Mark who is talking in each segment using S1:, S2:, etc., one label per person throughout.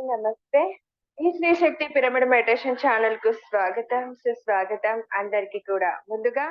S1: నమస్తే. ఈ Shri Shakti pyramid meditation ఛానెల్‌కు స్వాగతం, సుస్వాగతం అందరికీ కూడా. ముందుగా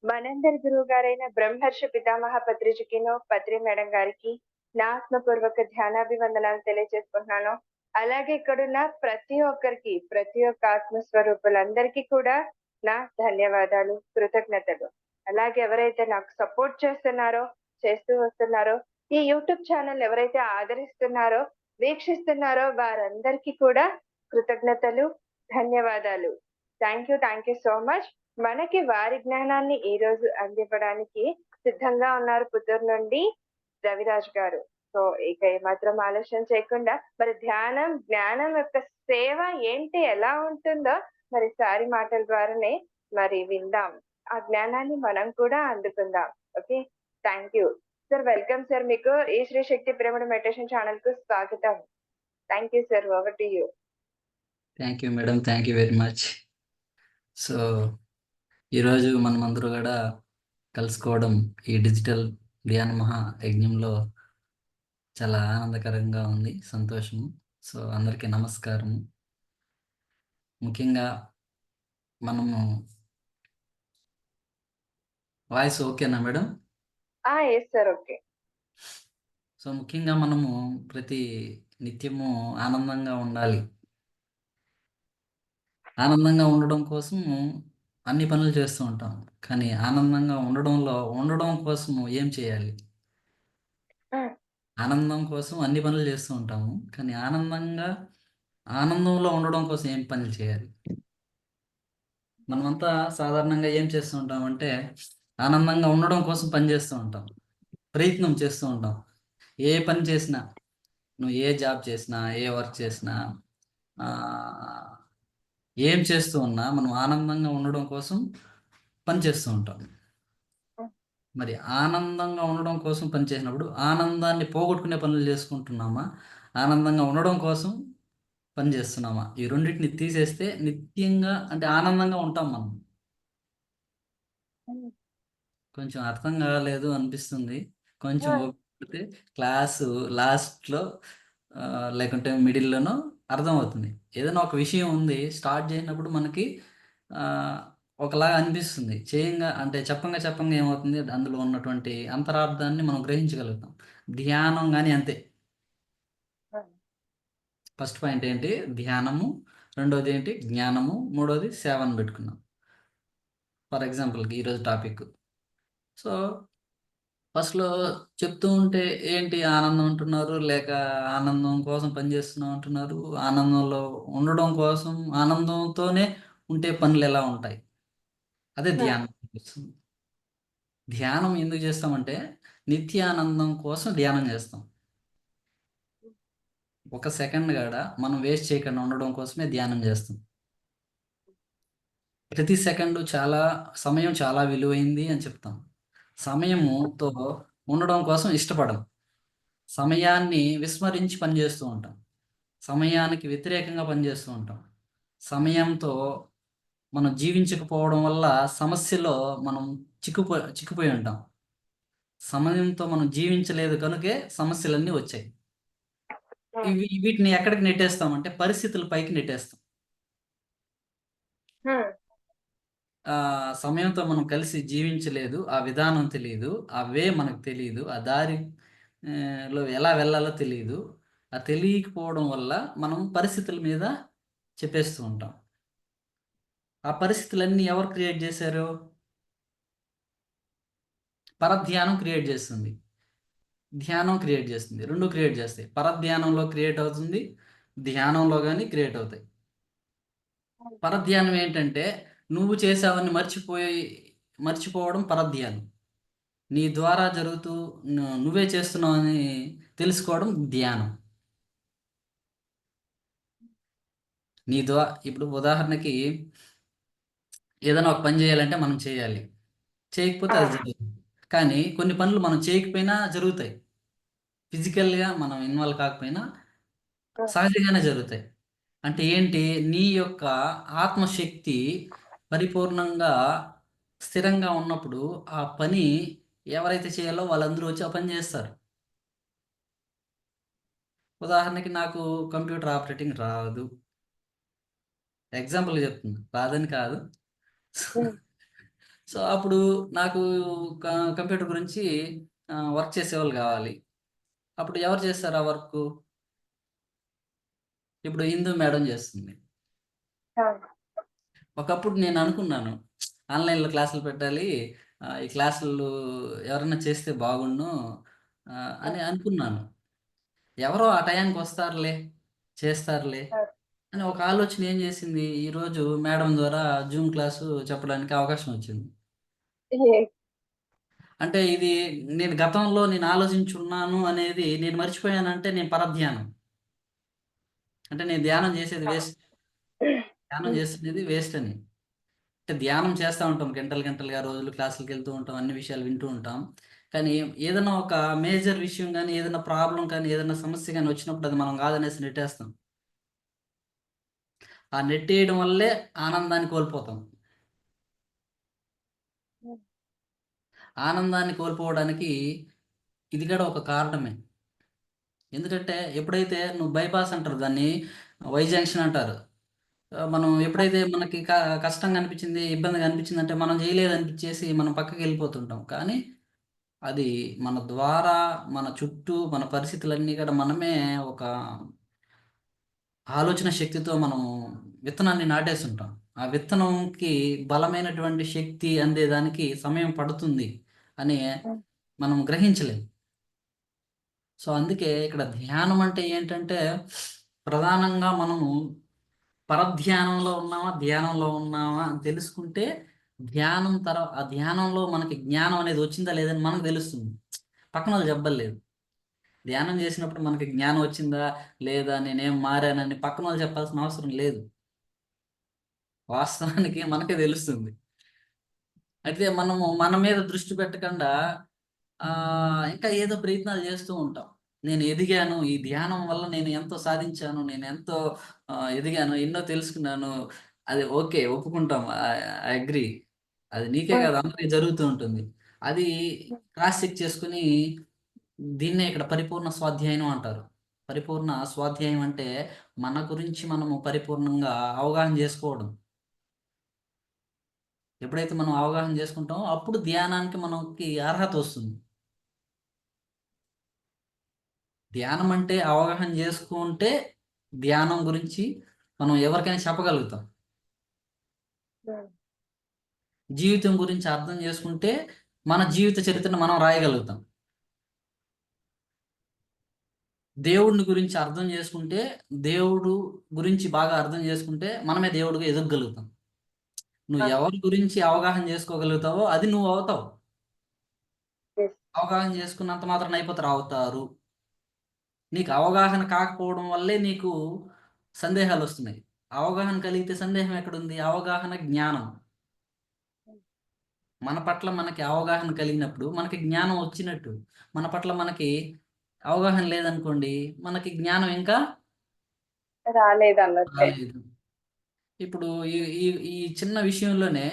S1: మనందరి గురువుగారైన బ్రహ్మర్షి పితామహ పత్రిజికిను, పత్రి మేడం గారికి నా ఆత్మపూర్వక ధ్యానాభివందనాలు తెలియజేసుకుంటున్నాను. అలాగే ఇక్కడున్న ప్రతి ఒక్కరికి, ప్రతి ఒక్క ఆత్మ స్వరూపులందరికీ కూడా నా ధన్యవాదాలు, కృతజ్ఞతలు. అలాగే ఎవరైతే నాకు సపోర్ట్ చేస్తున్నారో, చేస్తూ వస్తున్నారో, ఈ యూట్యూబ్ ఛానెల్ ఎవరైతే ఆదరిస్తున్నారో, వీక్షిస్తున్నారో వారందరికీ కూడా కృతజ్ఞతలు, ధన్యవాదాలు. Thank you so much. మనకి వారి జ్ఞానాన్ని ఈరోజు అందివ్వడానికి సిద్ధంగా ఉన్నారు పుత్తూరు నుండి రవిరాజ్ గారు. సో ఇక ఏమాత్రం ఆలస్యం చేయకుండా మరి ధ్యానం, జ్ఞానం యొక్క సేవ ఏంటి, ఎలా ఉంటుందో మరి సారి మాటల ద్వారానే మరి విందాం. ఆ జ్ఞానాన్ని మనం కూడా అందుకుందాం. Okay. Thank you. Sir welcome sir. మీకు ఈ శ్రీ శక్తి పిరమిడ్ మెడిటేషన్ ఛానెల్‌కు స్వాగతం. Thank you sir. Over to you.
S2: Thank you madam. Thank you very much. So, ఈరోజు మనమందరూ గూడా కలుసుకోవడం ఈ డిజిటల్ ధ్యాన మహా యజ్ఞంలో చాలా ఆనందకరంగా ఉంది. సంతోషము. సో, అందరికీ నమస్కారము. ముఖ్యంగా మనము వాయిస్ ఓకేనా madam?
S1: Yes sir. Okay.
S2: So, ముఖ్యంగా మనము ప్రతి నిత్యము ఆనందంగా ఉండాలి. ఆనందంగా ఉండడం కోసము అన్ని పనులు చేస్తూ ఉంటాం. కానీ ఆనందంగా ఉండడం కోసము ఏం చేయాలి?
S1: హ్మ్.
S2: ఆనందం కోసం అన్ని పనులు చేస్తూ ఉంటాము. కానీ ఆనందంలో ఉండడం కోసం ఏం పనులు చేయాలి? మనమంతా సాధారణంగా ఏం చేస్తూ ఉంటామంటే, ఆనందంగా ఉండడం కోసం పని చేస్తూ ఉంటాం. ప్రయత్నం చేస్తూ ఉంటాం. ఏ పని చేసినా, నువ్వు ఏ జాబ్ చేసినా, ఏ వర్క్ చేసినా, ఆహ్, ఏం చేస్తూ ఉన్నా మనం ఆనందంగా ఉండడం కోసం పని చేస్తూ ఉంటాం.
S1: హ్మ్.
S2: మరి ఆనందంగా ఉండడం కోసం పని చేసినప్పుడు, ఆనందాన్ని పోగొట్టుకునే పనులు చేసుకుంటున్నామా? ఆనందంగా ఉండడం కోసం పని చేస్తున్నామా? ఈ రెండిటిని తీసేస్తే నిత్యంగా అంటే ఆనందంగా ఉంటాం మనం.
S1: హ్మ్.
S2: కొంచెం అర్థం కాలేదు అనిపిస్తుంది. కొంచెం
S1: ఆ!
S2: ఓపిక పడితే క్లాసు లాస్ట్‌లో లేకుంటే మిడిల్‌లోనో అర్థమవుతుంది. ఏదైనా ఒక విషయం ఉంది స్టార్ట్ చేసినప్పుడు మనకి ఆహ్, ఒకలాగా అనిపిస్తుంది. అంటే చెప్పంగా ఏమవుతుంది అందులో ఉన్నటువంటి అంతరార్థాన్ని మనం గ్రహించగలుగుతాం. ధ్యానం గాని అంతే.
S1: హ్మ్.
S2: ఫస్ట్ పాయింట్ ఏంటి? ధ్యానము. రెండోది ఏంటి? జ్ఞానము. మూడోది సేవను పెట్టుకున్నాం. ఫర్ ఎగ్జాంపుల్‌కి ఈరోజు టాపిక్. సో, ఫస్ట్‌లో చెప్తూ ఉంటే ఏంటి ఆనందం అంటున్నారు, లేక ఆనందం కోసం పని చేస్తున్నాం అంటున్నారు. ఆనందంలో ఉండడం కోసం ఆనందంతోనే ఉంటే పనులెలా ఉంటాయి? అదే
S1: హ్మ్.
S2: ధ్యానం అనిపిస్తుంది. ధ్యానం ఎందుకు చేస్తామంటే, నిత్యానందం కోసం ధ్యానం చేస్తాం. ఒక సెకండ్ గూడా మనం వేస్ట్ చేయకుండా ఉండడం కోసమే ధ్యానం చేస్తాం. ప్రతి సెకండు సమయం చాలా విలువైంది అని చెప్తాం. సమయముతో ఉండడం కోసం ఇష్టపడం. సమయాన్ని విస్మరించి పనిచేస్తూ ఉంటాం. సమయానికి వ్యతిరేకంగా పనిచేస్తూ ఉంటాం. సమయంతో మనం జీవించకపోవడం వల్ల సమస్యలో మనం చిక్కుపోయి ఉంటాం. సమయంతో మనం జీవించలేదు కనుకే సమస్యలన్నీ వచ్చాయి.
S1: హ్మ్.
S2: వీటిని ఎక్కడికి నెట్టేస్తామంటే పరిస్థితుల పైకి నెట్టేస్తాం.
S1: హ్మ్.
S2: సమయంతో మనం కలిసి జీవించలేదు. ఆ విధానం తెలీదు. ఆ వే మనకు తెలీదు. ఆ దారి లో ఎలా వెళ్ళాలో తెలీదు. తెలియకపోవడం వల్ల మనం పరిస్థితుల మీద చెప్పేస్తూ ఉంటాం. ఆ పరిస్థితులన్నీ ఎవరు క్రియేట్ చేశారు? పరధ్యానం క్రియేట్ చేస్తుంది. ధ్యానం క్రియేట్ చేస్తుంది. 2 క్రియేట్ చేస్తాయి. పరధ్యానంలో క్రియేట్ అవుతుంది. ధ్యానంలో గాని క్రియేట్ అవుతాయి.
S1: హ్మ్.
S2: పరధ్యానం ఏంటంటే నువ్వు చేసావని మర్చిపోవడం పరధ్యానం. నీ ద్వారా జరుగుతూ నువ్వే చేస్తున్నావని తెలుసుకోవడం ధ్యానం. ఇప్పుడు ఉదాహరణకి ఏదైనా ఒక పని చేయాలంటే మనం చేయాలి. చేయకపోతే
S1: ఆ!
S2: అది జరగదు. కానీ కొన్ని పనులు మనం చేయకపోయినా జరుగుతాయి. ఫిజికల్‌గా మనం ఇన్వాల్వ్ కాకపోయినా
S1: హ్మ్.
S2: సహజంగానే జరుగుతాయి. అంటే ఏంటి? నీ యొక్క ఆత్మశక్తి పరిపూర్ణంగా స్థిరంగా ఉన్నప్పుడు ఆ పని ఎవరైతే చేయాలో వాళ్ళందరూ వచ్చి ఆ పని చేస్తారు. ఉదాహరణకి నాకు కంప్యూటర్ ఆపరేటింగ్ రాదు. ఎగ్జాంపుల్ చెప్తున్నా. రాదని కాదు.
S1: హ్మ్.
S2: సో, అప్పుడు నాకు క కంప్యూటర్ గురించి వర్క్ చేసేవాళ్ళు గావాలి. అప్పుడు ఎవరు చేస్తారు ఆ వర్కు? ఇప్పుడు హిందూ మేడం చేస్తుంది.
S1: అవును.
S2: ఒకప్పుడు నేను అనుకున్నాను. ఆన్‌లైన్‌లో క్లాసులు పెట్టాలి. ఈ క్లాసులు ఎవరన్నా చేస్తే బాగున్ను అని అనుకున్నాను. ఎవరో ఆ టయానికి వస్తారులే, చేస్తారులే
S1: అవును.
S2: అని ఒక ఆలోచన ఏం చేసింది, ఈరోజు మేడం ద్వారా జూమ్ క్లాసు చెప్పడానికి అవకాశం వచ్చింది.
S1: ఏ
S2: అంటే ఇది నేను గతంలో నేను ఆలోచించున్నాను అనేది నేను మర్చిపోయానంటే నేను పరధ్యానం. అంటే నేను ధ్యానం చేసేది వేస్ట్. ధ్యానం
S1: హ్మ్.
S2: చేస్తున్నది వేస్ట్ అని. అంటే ధ్యానం చేస్తా ఉంటాం. గంటలు గంటలుగా రోజులు క్లాసులకెళ్తూ ఉంటాం. అన్ని విషయాలు వింటూ ఉంటాం. కానీ ఏదన్నా ఒక మేజర్ విషయం గాని, ఏదన్నా ప్రాబ్లమ్ కానీ, ఏదన్నా సమస్య గాని వచ్చినప్పుడు అది మనం కాదనేసి నెట్టేస్తాం. ఆ నెట్టేయడం వల్లే ఆనందాన్ని కోల్పోతాం.
S1: హ్మ్.
S2: ఆనందాన్ని కోల్పోవడానికి ఇది కూడా ఒక కారణమే. ఎందుకంటే ఎప్పుడైతే నువ్వు బైపాస్ అంటారు దాన్ని, వై జంక్షన్ అంటారు. మనం ఎప్పుడైతే మనకి కష్టంగా అనిపించింది, ఇబ్బందిగా అనిపించిందంటే మనం చేయలేదనిపించేసి మనం పక్కకెళ్ళిపోతుంటాం. కానీ అది మన ద్వారా, మన చుట్టూ, మన పరిస్థితులన్నీ కూడా మనమే ఒక ఆలోచన శక్తితో మనం విత్తనాన్ని నాటేసుంటాం. ఆ విత్తనంకి బలమైనటువంటి శక్తి అందేదానికి సమయం పడుతుంది అని
S1: హ్మ్.
S2: మనం గ్రహించలేం. సో, అందుకే ఇక్కడ ధ్యానం అంటే ఏంటంటే, ప్రధానంగా మనము పరధ్యానంలో ఉన్నామా, ధ్యానంలో ఉన్నామా అని తెలుసుకుంటే, ఆ ధ్యానంలో మనకి జ్ఞానం అనేది వచ్చిందా లేదని మనకు తెలుస్తుంది. పక్కనోళ్ళు చెప్పబల్లేదు. ధ్యానం చేసినప్పుడు మనకి జ్ఞానం వచ్చిందా, లేదా, నేనేం మారానని పక్కనోళ్ళు చెప్పాల్సిన అవసరం లేదు. వాస్తవానికి మనకే తెలుస్తుంది. అయితే మనము మన మీద దృష్టి పెట్టకుండా ఇంకా ఏదో ప్రయత్నాలు చేస్తూ ఉంటాం. నేను ఎదిగాను. ఈ ధ్యానం వల్ల నేను ఎంతో సాధించాను. నేను ఎంతో ఎదిగాను. ఎన్నో తెలుసుకున్నాను. అది ఓకే. ఒప్పుకుంటాం. I agree. అది నీకే
S1: హ్మ్.
S2: కాదు అందరికి జరుగుతూ ఉంటుంది. అది
S1: హ్మ్.
S2: క్రాస్ చెక్ చేసుకొని దీన్నే ఇక్కడ పరిపూర్ణ స్వాధ్యాయనం అంటారు. పరిపూర్ణ స్వాధ్యాయం అంటే మన గురించి మనము పరిపూర్ణంగా అవగాహన చేసుకోవడం. ఎప్పుడైతే మనం అవగాహన చేసుకుంటామో అప్పుడు ధ్యానానికి మనకి అర్హత వస్తుంది. ధ్యానం అంటే అవగాహన చేసుకుంటే ధ్యానం గురించి మనం ఎవరికైనా చెప్పగలుగుతాం.
S1: హ్మ్.
S2: జీవితం గురించి అర్థం చేసుకుంటే మన జీవిత చరిత్రను మనం రాయగలుగుతాం. దేవుడిని గురించి అర్థం చేసుకుంటే, దేవుడు గురించి బాగా అర్థం చేసుకుంటే మనమే దేవుడిగా ఎదగగలుగుతాం. నువ్వు
S1: ఆ!
S2: ఎవరి గురించి అవగాహన చేసుకోగలుగుతావో అది నువ్వు అవుతావు.
S1: యెస్.
S2: అవగాహన చేసుకున్నంత మాత్రాన అయిపోతారు అవుతారు. నీకు అవగాహన కాకపోవడం వల్లే నీకు సందేహాలొస్తున్నాయి. అవగాహన కలిగితే సందేహం ఎక్కడుంది? అవగాహన జ్ఞానం.
S1: హ్మ్.
S2: మన పట్ల మనకి అవగాహన కలిగినప్పుడు మనకి జ్ఞానం వచ్చినట్టు. మన పట్ల మనకి అవగాహన లేదనుకోండి, మనకి జ్ఞానం ఇంకా
S1: రాలేదన్నట్టే.
S2: రాలేదు. ఇప్పుడు ఈ ఈ ఈ చిన్న విషయంలోనే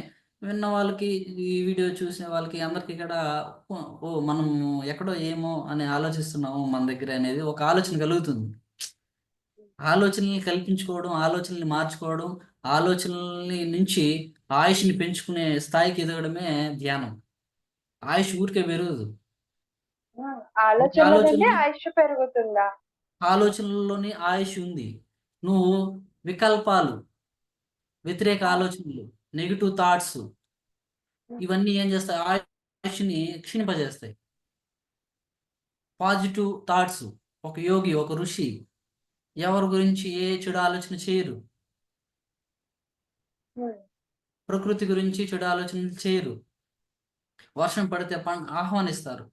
S2: విన్న వాళ్ళకి, ఈ వీడియో చూసిన వాళ్ళకి అందరికి కూడా ఓహ్! మనం ఎక్కడో ఏమో అని ఆలోచిస్తున్నాము మన దగ్గర అనేది ఒక ఆలోచన కలుగుతుంది. ఆలోచనల్ని కల్పించుకోవడం, ఆలోచనల్ని మార్చుకోవడం, ఆలోచనల్ని నుంచి ఆయుష్‌ని పెంచుకునే స్థాయికి ఎదగడమే ధ్యానం. ఆయుష్ ఊరికే పెరగదు.
S1: ఆ!
S2: నీ
S1: ఆలోచనల నుండి
S2: ఆలోచనలు
S1: ఆయుష్షు పెరుగుతుందా?
S2: ఆలోచనల్లోని ఆయుష్ ఉంది. నువ్వు వికల్పాలు, వ్యతిరేక
S1: ఆ!
S2: ఆలోచనలు, నెగెటివ్ థాట్స్
S1: హ్మ్.
S2: ఇవన్నీ ఏం చేస్తాయి? ఆయుష్‌ని క్షీణింపజేస్తాయి. పాజిటివ్ థాట్స్, ఒక యోగి, ఒక ఋషి ఎవరి గురించి ఏ చెడు ఆలోచన చేయరు.
S1: హ్మ్.
S2: ప్రకృతి గురించి చెడు ఆలోచనలు చేయరు. వర్షం పడితే ఆహ్వానిస్తారు.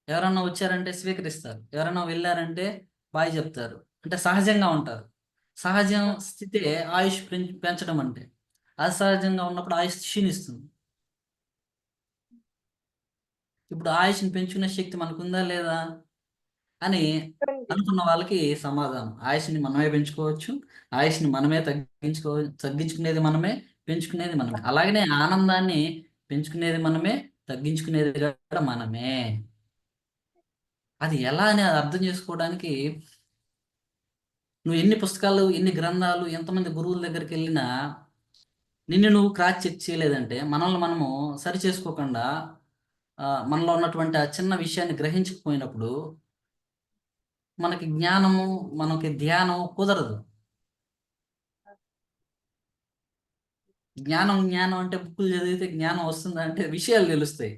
S2: ఎవరన్నా వచ్చారంటే స్వీకరిస్తారు. ఎవరైనా వెళ్లారంటే బాయ్ చెప్తారు. అంటే సహజంగా ఉంటారు. సహజం
S1: ఆ!
S2: స్థితే ఆయుష్ పెంచడం అంటే. అసహజంగా ఉన్నప్పుడు ఆయుష్ క్షీణిస్తుంది. ఇప్పుడు ఆయుష్‌ని పెంచుకునే శక్తి మనకుందా లేదా అని
S1: ఉంది.
S2: అనుకున్న వాళ్ళకి సమాధానం. ఆయుష్‌ని మనమే పెంచుకోవచ్చు. ఆయుష్‌ని మనమే తగ్గించుకునేది మనమే, పెంచుకునేది మనమే. అలాగనే ఆనందాన్ని పెంచుకునేది మనమే, తగ్గించుకునేది కూడా మనమే. అది ఎలా అని అర్థం చేసుకోవడానికి నువ్వు ఎన్ని పుస్తకాలు, ఎన్ని గ్రంథాలు, ఎంతమంది గురువుల దగ్గరికి వెళ్ళినా నిన్ను నువ్వు క్రాస్ చెక్ చేయలేదంటే, మనల్ని మనము సరి చేసుకోకుండా మనలో ఉన్నటువంటి ఆ చిన్న విషయాన్ని గ్రహించకపోయినప్పుడు మనకి జ్ఞానము, మనకి ధ్యానం కుదరదు. జ్ఞానం జ్ఞానం అంటే బుక్కులు చదివితే జ్ఞానం వస్తుందా అంటే విషయాలు తెలుస్తాయి.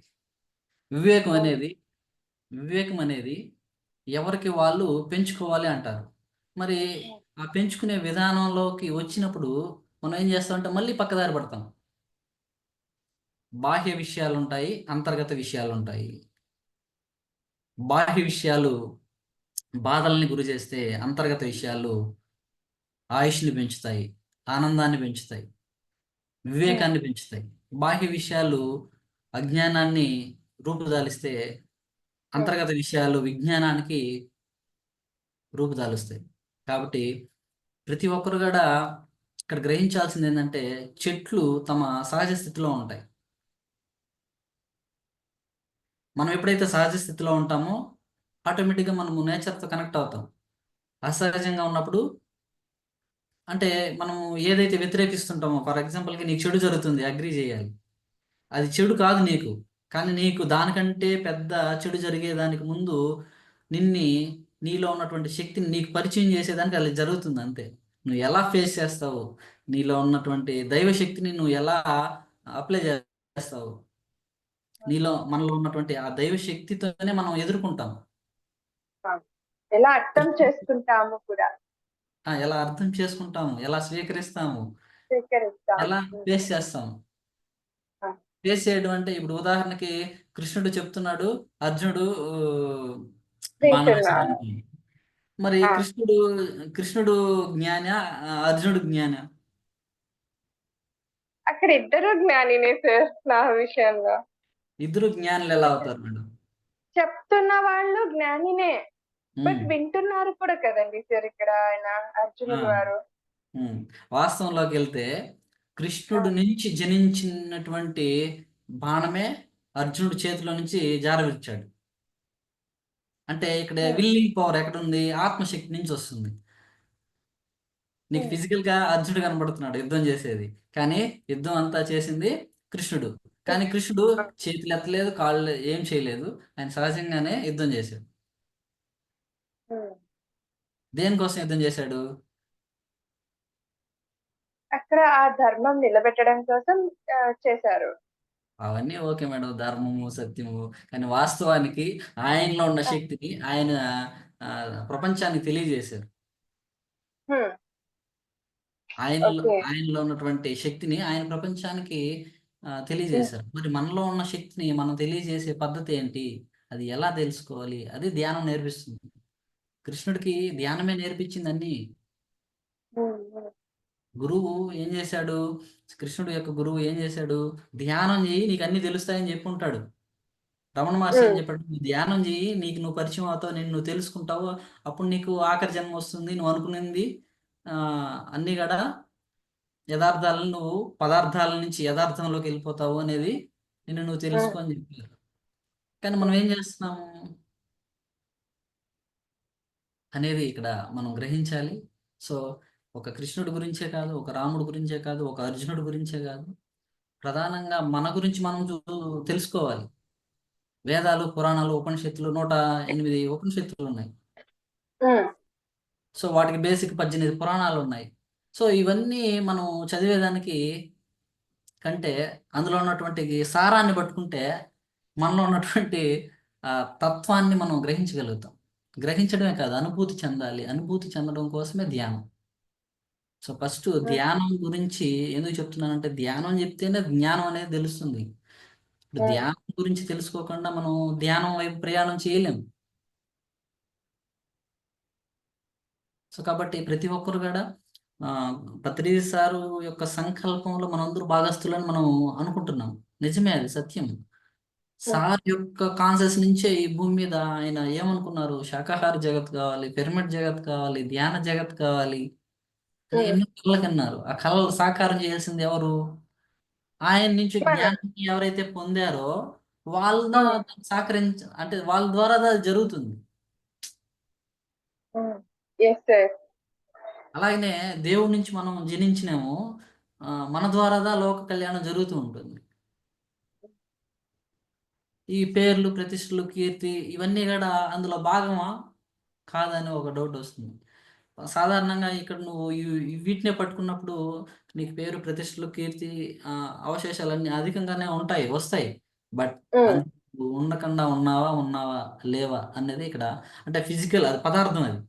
S2: వివేకం
S1: అవును.
S2: అనేది వివేకం అనేది ఎవరికి వాళ్ళు పెంచుకోవాలి అంటారు. మరి ఆ పెంచుకునే విధానంలోకి వచ్చినప్పుడు మనం ఏం చేస్తామంటే మళ్ళీ పక్కదారి పడతాం. బాహ్య విషయాలు ఉంటాయి, అంతర్గత విషయాలు ఉంటాయి. బాహ్య విషయాలు బాధల్ని గురి చేస్తే, అంతర్గత విషయాలు ఆయుష్ని పెంచుతాయి, ఆనందాన్ని పెంచుతాయి,
S1: ఉమ్,
S2: వివేకాన్ని పెంచుతాయి. బాహ్య విషయాలు అజ్ఞానాన్ని రూపుదాలిస్తే,
S1: ఉమ్,
S2: అంతర్గత విషయాలు విజ్ఞానానికి రూపుదాలుస్తాయి. కాబట్టి ప్రతి ఒక్కరు కూడా ఇక్కడ గ్రహించాల్సింది ఏంటంటే, చెట్లు తమ సహజ స్థితిలో ఉంటాయి. మనం ఎప్పుడైతే సహజ స్థితిలో ఉంటామో ఆటోమేటిక్గా మనము నేచర్తో కనెక్ట్ అవుతాం. అసహజంగా ఉన్నప్పుడు అంటే మనం ఏదైతే వ్యతిరేకిస్తుంటామో, ఫర్ ఎగ్జాంపుల్కి నీకు చెడు జరుగుతుంది, అగ్రి చేయాలి. అది చెడు కాదు నీకు, కానీ నీకు దానికంటే పెద్ద చెడు జరిగేదానికి ముందు నిన్ని నీలో ఉన్నటువంటి శక్తిని నీకు పరిచయం చేసేదానికి అది జరుగుతుంది అంతే. నువ్వు ఎలా ఫేస్ చేస్తావు, నీలో ఉన్నటువంటి దైవ శక్తిని నువ్వు ఎలా అప్లై చేస్తావు, మనలో ఉన్నటువంటి ఆ దైవ శక్తితోనే మనం ఎదుర్కొంటాం.
S1: అవును. ఎలా అర్థం చేసుకుంటాము కూడా
S2: ఎలా అర్థం చేసుకుంటాము, ఎలా స్వీకరిస్తాము,
S1: స్వీకరిస్తాము.
S2: ఎలా ఫేస్ చేస్తాము.
S1: ఆ,
S2: ఫేస్ చేయడం అంటే ఇప్పుడు ఉదాహరణకి కృష్ణుడు చెప్తున్నాడు, అర్జునుడు బాణం
S1: వింటున్నాను.
S2: వేసేదానికి. మరి
S1: ఆ,
S2: కృష్ణుడు జ్ఞాన, అర్జునుడు జ్ఞాన?
S1: అక్కడ ఇద్దరు జ్ఞానినే సార్ నా విషయంలో.
S2: ఇద్దరు జ్ఞానులు ఎలా అవుతారు మేడం?
S1: చెప్తున్న వాళ్ళు జ్ఞానినే, బట్
S2: ఉమ్,
S1: వింటున్నారు కూడా కదండి సార్ ఇక్కడ ఆయన
S2: ఆ,
S1: అర్జునులు వారు.
S2: వాస్తవంలోకి వెళ్తే
S1: ఆ,
S2: కృష్ణుడి నుంచి జనించినటువంటి బాణమే అర్జునుడి చేతిలో నుంచి జారవిడిచాడు. అంటే ఇక్కడ
S1: ఉమ్,
S2: విల్లింగ్ పవర్ ఎక్కడ ఉంది? ఆత్మశక్తి నుంచి వస్తుంది. నీకు
S1: ఉమ్,
S2: ఫిజికల్ గా అర్జునుడు కనబడుతున్నాడు యుద్ధం చేసేది, కానీ యుద్ధం అంతా చేసింది కృష్ణుడు. కానీ కృష్ణుడు
S1: ఆ,
S2: చేతులు ఎత్తలేదు, కాళ్ళు ఏం చేయలేదు, ఆయన సహజంగానే యుద్ధం చేశాడు.
S1: ఉమ్.
S2: దేనికోసం యుద్ధం చేశాడు?
S1: అక్కడ ఆ ధర్మం నిలబెట్టడం కోసం చేశారు.
S2: అవన్నీ ఓకే మేడం, ధర్మము సత్యము, కానీ వాస్తవానికి ఆయనలో ఉన్న
S1: ఆ,
S2: శక్తిని ఆయన ఆ, ప్రపంచానికి తెలియజేశారు.
S1: ఉమ్,
S2: ఆయనలో
S1: ఓకే.
S2: ఆయనలో ఉన్నటువంటి శక్తిని ఆయన ప్రపంచానికి
S1: ఉమ్,
S2: తెలియజేశారు. మరి మనలో ఉన్న శక్తిని మనం తెలియజేసే పద్ధతి ఏంటి? అది ఎలా తెలుసుకోవాలి? అది ధ్యానం నేర్పిస్తుంది. కృష్ణుడికి ధ్యానమే నేర్పించింది అన్ని.
S1: ఉమ్, ఉమ్,
S2: గురువు ఏం చేశాడు? కృష్ణుడు యొక్క గురువు ఏం చేశాడు? ధ్యానం చేయి, నీకు అన్ని తెలుస్తాయని చెప్పి ఉంటాడు. రమణ మహర్షి ఏం
S1: ఉమ్,
S2: చెప్పాడు? నువ్వు ధ్యానం చేయి, నీకు నువ్వు పరిచయం అవుతావు, నేను నువ్వు తెలుసుకుంటావు, అప్పుడు నీకు ఆఖరి జన్మ వస్తుంది, నువ్వు అనుకునేది ఆ, అన్ని కూడా యథార్థాలను నువ్వు పదార్థాల నుంచి యథార్థంలోకి వెళ్ళిపోతావు అనేది నిన్ను నువ్వు
S1: ఉమ్,
S2: తెలుసుకో అని చెప్పారు. కానీ మనం
S1: ఉమ్,
S2: ఏం చేస్తున్నాము అనేది ఇక్కడ మనం గ్రహించాలి. సో ఒక కృష్ణుడి గురించే కాదు, ఒక రాముడి గురించే కాదు, ఒక అర్జునుడి గురించే కాదు, ప్రధానంగా మన గురించి మనం తెలుసుకోవాలి. వేదాలు, పురాణాలు, ఉపనిషత్తులు 108 ఉపనిషత్తులు ఉన్నాయి.
S1: ఉమ్,
S2: సో వాటికి బేసిక్ 18 పురాణాలు ఉన్నాయి. సో ఇవన్నీ మనం చదివేదానికి కంటే అందులో ఉన్నటువంటి సారాన్ని పట్టుకుంటే మనలో ఉన్నటువంటి ఆ తత్వాన్ని మనం గ్రహించగలుగుతాం. గ్రహించడమే కాదు, అనుభూతి చెందాలి. అనుభూతి చెందడం కోసమే ధ్యానం. సో ఫస్ట్
S1: ఉమ్,
S2: ధ్యానం గురించి ఎందుకు చెప్తున్నానంటే, ధ్యానం చెప్తేనే జ్ఞానం అనేది తెలుస్తుంది. ఇప్పుడు
S1: ఉమ్,
S2: ధ్యానం గురించి తెలుసుకోకుండా మనం ధ్యానం వైపు ప్రయాణం చేయలేం. సో కాబట్టి ప్రతి ఒక్కరు కూడా ఆ, పత్రి సారు యొక్క సంకల్పంలో మనందరూ భాగస్థులని మనం అనుకుంటున్నాం. నిజమే, అది సత్యం.
S1: ఉమ్,
S2: సార్ యొక్క కాన్షియస్ నుంచే ఈ భూమి మీద ఆయన ఏమనుకున్నారు? శాకాహార జగత్ కావాలి, పిరమిడ్ జగత్ కావాలి, ధ్యాన జగత్ కావాలి అని
S1: ఉమ్.
S2: ఎన్నో కళలు కన్నారు. ఆ కళలు సాకారం చేయాల్సింది ఎవరు? ఆయన నుంచి
S1: మనం.
S2: జ్ఞానాన్ని ఎవరైతే పొందారో వాళ్ళ
S1: ఆ,
S2: అంటే వాళ్ళ ద్వారా అది జరుగుతుంది.
S1: Yes sir.
S2: అలాగనే దేవుడి నుంచి మనం జనించినాము, మన ద్వారాదా లోక కళ్యాణం జరుగుతూ ఉంటుంది. ఈ పేర్లు, ప్రతిష్టలు, కీర్తి ఇవన్నీ కూడా అందులో భాగమా కాదని ఒక డౌట్ వస్తుంది. సాధారణంగా ఇక్కడ నువ్వు వీటినే పట్టుకున్నప్పుడు నీకు పేరు, ప్రతిష్టలు, కీర్తి, అవశేషాలన్నీ అధికంగానే ఉంటాయి, వస్తాయి. బట్
S1: ఉమ్,
S2: అందుకు ఉండకుండా ఉన్నావా, ఉన్నావా, లేవా అనేది ఇక్కడ, అంటే ఫిజికల్, అది పదార్థం అది.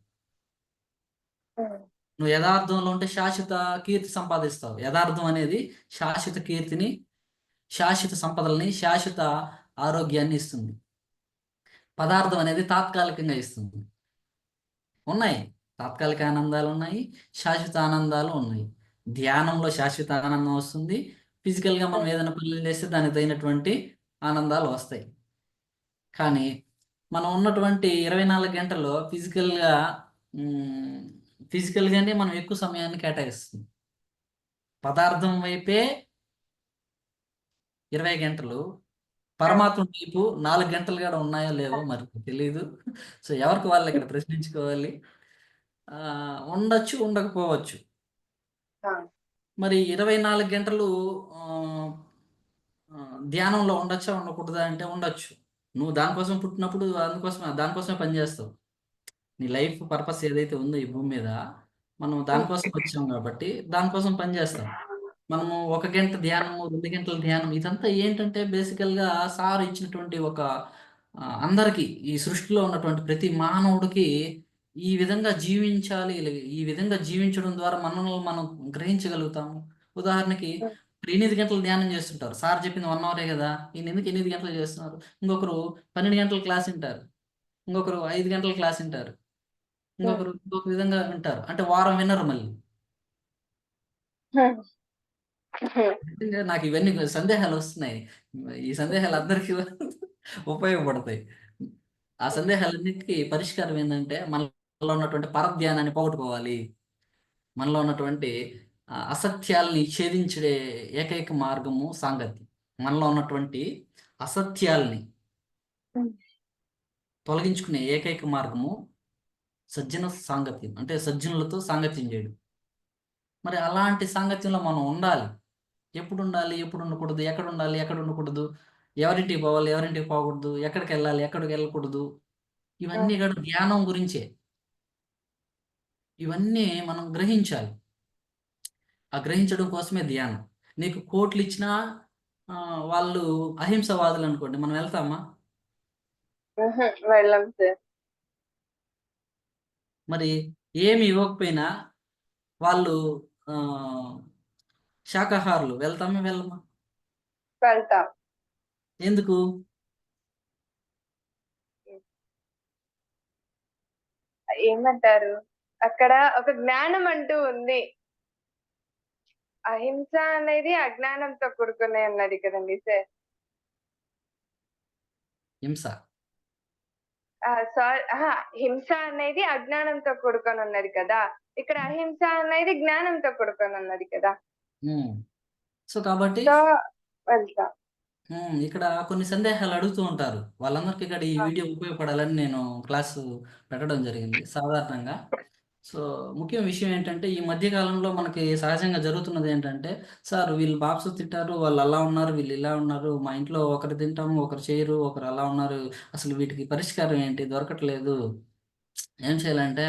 S1: ఉమ్,
S2: నువ్వు యథార్థంలో ఉంటే శాశ్వత కీర్తి సంపాదిస్తావు. యథార్థం అనేది శాశ్వత కీర్తిని, శాశ్వత సంపదల్ని, శాశ్వత ఆరోగ్యాన్ని ఇస్తుంది. పదార్థం అనేది తాత్కాలికంగా ఇస్తుంది. ఉన్నాయి, తాత్కాలిక ఆనందాలు ఉన్నాయి, శాశ్వత ఆనందాలు ఉన్నాయి. ధ్యానంలో శాశ్వత ఆనందం వస్తుంది. ఫిజికల్గా మనం
S1: ఉమ్,
S2: ఏదైనా పనులు చేస్తే దానికి తగినటువంటి ఆనందాలు వస్తాయి. కానీ మనం ఉన్నటువంటి 24 గంటల్లో ఫిజికల్గానే మనం ఎక్కువ సమయాన్ని కేటాయిస్తుంది. పదార్థం వైపే 20 గంటలు,
S1: ఉమ్.
S2: పరమాత్మ వైపు 4 గంటలు కూడా ఉన్నాయో లేవో మరి తెలియదు. సో ఎవరికి వాళ్ళు ఇక్కడ ప్రశ్నించుకోవాలి. ఉండొచ్చు, ఉండకపోవచ్చు.
S1: ఆ,
S2: మరి 24 గంటలు ఆ, ఆ, ధ్యానంలో ఉండొచ్చా, ఉండకూడదా అంటే ఉండొచ్చు. నువ్వు దానికోసం పుట్టినప్పుడు దానికోసమే పనిచేస్తావు. నీ లైఫ్ పర్పస్ ఏదైతే ఉందో ఈ భూమి మీద, మనం
S1: ఉమ్,
S2: దానికోసం వచ్చాం కాబట్టి దానికోసం పనిచేస్తాం. మనము 1 గంట ధ్యానము, 2 గంటల ధ్యానం, ఇదంతా ఏంటంటే బేసికల్గా సార్ ఇచ్చినటువంటి ఒక, అందరికీ, ఈ సృష్టిలో ఉన్నటువంటి ప్రతి మానవుడికి ఈ విధంగా జీవించాలి, ఈ విధంగా జీవించడం ద్వారా మనల్ని మనం గ్రహించగలుగుతాము. ఉదాహరణకి
S1: ఉమ్,
S2: 8 గంటలు ధ్యానం చేస్తుంటారు, సార్ చెప్పింది 1 అవరే కదా, ఈయన ఎందుకు 8 గంటలు చేస్తున్నారు. ఇంకొకరు 12 గంటల క్లాస్ వింటారు, ఇంకొకరు 5 గంటల క్లాస్ వింటారు,
S1: ఉమ్,
S2: ఇంకొకరు ఇంకొక విధంగా వింటారు. అంటే వారం వినరు మళ్ళీ.
S1: ఉమ్, ఉమ్.
S2: నిజంగా నాకు ఇవన్నీ సందేహాలు వస్తున్నాయి. ఈ సందేహాలు అందరికీ ఉపయోగపడతాయి. ఆ సందేహాలన్నిటికీ పరిష్కారం ఏంటంటే మనలో ఉన్నటువంటి పరధ్యానాన్ని పోగొట్టుకోవాలి. మనలో ఉన్నటువంటి అసత్యాల్ని ఛేదించే ఏకైక మార్గము సాంగత్యం. మనలో ఉన్నటువంటి అసత్యాల్ని తొలగించుకునే ఏకైక మార్గము సజ్జన సాంగత్యం, అంటే సజ్జనులతో సాంగత్యం చేయడం. మరి అలాంటి సాంగత్యంలో మనం ఉండాలి. ఎప్పుడు ఉండాలి, ఎప్పుడు ఉండకూడదు, ఎక్కడ ఉండాలి, ఎక్కడ ఉండకూడదు, ఎవరింటికి పోవాలి, ఎవరింటికి పోకూడదు, ఎక్కడికి వెళ్ళాలి, ఎక్కడికి వెళ్ళకూడదు, ఇవన్నీ కూడా ధ్యానం గురించే. ఇవన్నీ మనం గ్రహించాలి. ఆ గ్రహించడం కోసమే ధ్యానం. నీకు కోట్లు ఇచ్చినా, ఆ, వాళ్ళు అహింసవాదులు అనుకోండి, మనం వెళ్తామా?
S1: వెళ్ళం సార్.
S2: మరి ఏమి ఇవ్వకపోయినా వాళ్ళు ఆ, శాకాహారులు, వెళ్తామా, వెళ్ళమా?
S1: వెళ్తాం.
S2: ఎందుకు?
S1: ఏమంటారు, అక్కడ ఒక జ్ఞానం అంటూ ఉంది. అహింస అనేది అజ్ఞానంతో కూడుకునే ఉన్నది కదండి సార్.
S2: హింస.
S1: సారీ, హింస అనేది అజ్ఞానంతో కూడుకొని ఉన్నది కదా. ఇక్కడ అహింస అనేది జ్ఞానంతో కూడుకొని ఉన్నది కదా.
S2: ఉమ్. సో కాబట్టి
S1: సో వెళ్తాం.
S2: ఇక్కడ కొన్ని సందేహాలు అడుగుతూ ఉంటారు. వాళ్ళందరికీ ఇక్కడ ఈ
S1: ఆ,
S2: వీడియో ఉపయోగపడాలని నేను క్లాసు పెట్టడం జరిగింది సాధారణంగా. సో ముఖ్య విషయం ఏంటంటే ఈ మధ్య కాలంలో మనకి సహజంగా జరుగుతున్నది ఏంటంటే, సార్ వీళ్ళు బాప్స్ తింటారు, వాళ్ళు అలా ఉన్నారు, వీళ్ళు ఇలా ఉన్నారు, మా ఇంట్లో ఒకరు తింటాము, ఒకరు చేయరు, ఒకరు అలా ఉన్నారు, అసలు వీటికి పరిష్కారం ఏంటి, దొరకట్లేదు, ఏం చేయాలంటే,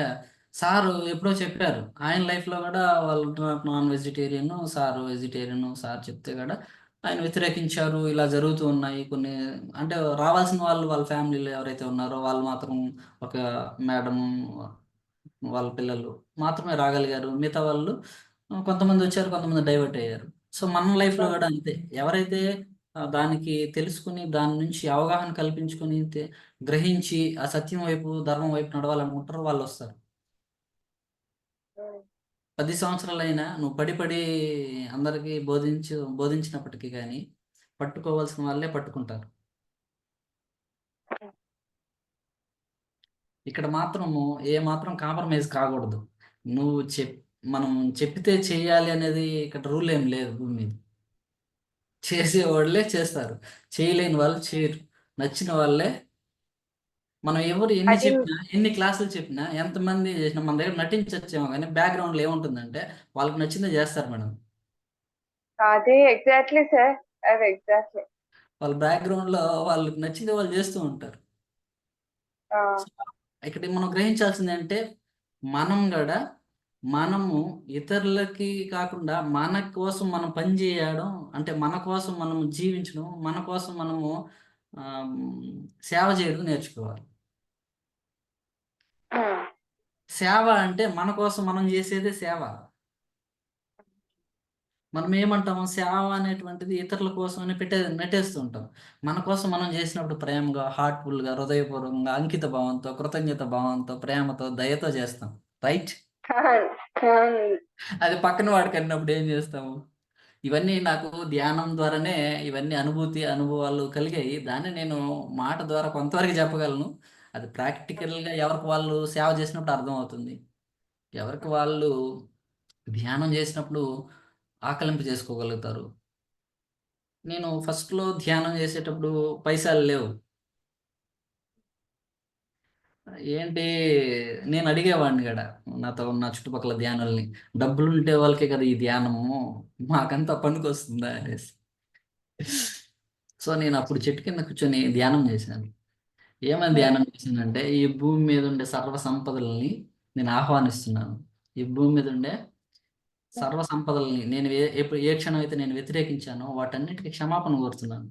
S2: సారు ఎప్పుడో చెప్పారు. ఆయన లైఫ్లో కూడా వాళ్ళు non vegetarian, sir vegetarian, sir చెప్తే కూడా ఆయన వ్యతిరేకించారు. ఇలా జరుగుతూ ఉన్నాయి కొన్ని. అంటే రావాల్సిన వాళ్ళు, వాళ్ళ ఫ్యామిలీలో ఎవరైతే ఉన్నారో వాళ్ళు మాత్రం, ఒక మేడం, వాళ్ళ పిల్లలు మాత్రమే రాగలిగారు. మిగతా వాళ్ళు కొంతమంది వచ్చారు, కొంతమంది డైవర్ట్ అయ్యారు. సో మన లైఫ్లో కూడా అంతే. ఎవరైతే దానికి తెలుసుకుని దాని నుంచి అవగాహన కల్పించుకుని గ్రహించి ఆ సత్యం వైపు, ధర్మం వైపు నడవాలనుకుంటారో వాళ్ళు వస్తారు.
S1: ఉమ్,
S2: 10 సంవత్సరాలైనా నువ్వు పడి పడి అందరికీ బోధించినప్పటికీ కానీ పట్టుకోవాల్సిన వాళ్ళే పట్టుకుంటారు. ఇక్కడ మాత్రము ఏ మాత్రం కాంప్రమైజ్ కాకూడదు. నువ్వు మనం చెప్పితే చేయాలి అనేది ఇక్కడ రూల్ ఏం లేదు భూమి మీద. చేసే వాళ్ళే చేస్తారు, చేయలేని వాళ్ళు చేయరు, నచ్చిన వాళ్ళే మనం ఎవరు ఎన్ని
S1: అది
S2: చెప్పినా, ఎన్ని క్లాసులు చెప్పినా, ఎంతమంది చేసినా మన దగ్గర నటించచ్చేమో కానీ బ్యాక్గ్రౌండ్లో ఏముంటుందంటే వాళ్ళకి నచ్చిందే చేస్తారు మేడం.
S1: అది ఎగ్జాక్ట్లీ సార్. అది ఎగ్జాక్ట్లీ.
S2: వాళ్ళ బ్యాక్గ్రౌండ్లో వాళ్ళకి నచ్చింది వాళ్ళు చేస్తూ ఉంటారు. సో, ఇక్కడ మనం గ్రహించాల్సింది అంటే మనం కూడా మనము ఇతరులకి కాకుండా మన కోసం మనం పని చేయడం, అంటే మన కోసం మనం జీవించడం, మన కోసం మనము ఆమ్, సేవ చేయడం నేర్చుకోవాలి. సేవ అంటే మన కోసం మనం చేసేదే సేవ. మనం ఏమంటాము, సేవ అనేటువంటిది ఇతరుల కోసం అని నెట్టేస్తూ ఉంటాం. మన కోసం మనం చేసినప్పుడు ప్రేమగా, హార్ట్ఫుల్గా, హృదయపూర్వకంగా, అంకిత భావంతో, కృతజ్ఞత భావంతో, ప్రేమతో, దయతో చేస్తాం. రైట్. అది పక్కన వాడికి అన్నప్పుడు ఏం చేస్తాము? ఇవన్నీ నాకు ధ్యానం ద్వారానే ఇవన్నీ అనుభవాలు కలిగాయి. దాన్ని నేను మాట ద్వారా కొంతవరకు చెప్పగలను. అది ప్రాక్టికల్గా ఎవరికి వాళ్ళు సేవ చేసినప్పుడు అర్థమవుతుంది. ఎవరికి వాళ్ళు ధ్యానం చేసినప్పుడు ఆకలింపు చేసుకోగలుగుతారు. నేను ఫస్ట్‌లో ధ్యానం చేసేటప్పుడు పైసలు లేవు. ఏంటి, నేను అడిగేవాడిని గూడా నాతో ఉన్న చుట్టుపక్కల ధ్యానుల్ని. డబ్బులుంటే వాళ్ళకే కదా ఈ ధ్యానము. మాకంతా పనికొస్తుందా అనేసి. సో, నేనప్పుడు చెట్టు కింద కూర్చొని ధ్యానం చేశాను. ఏమని ధ్యానం చేశానంటే, ఈ భూమి మీద ఉండే సర్వ సంపదలని నేను ఆహ్వానిస్తున్నాను. ఈ భూమి మీద ఉండే సర్వ సంపదలని నేను ఏ క్షణం అయితే నేను వ్యతిరేకించానో వాటన్నిటికి క్షమాపణ కోరుతున్నాను.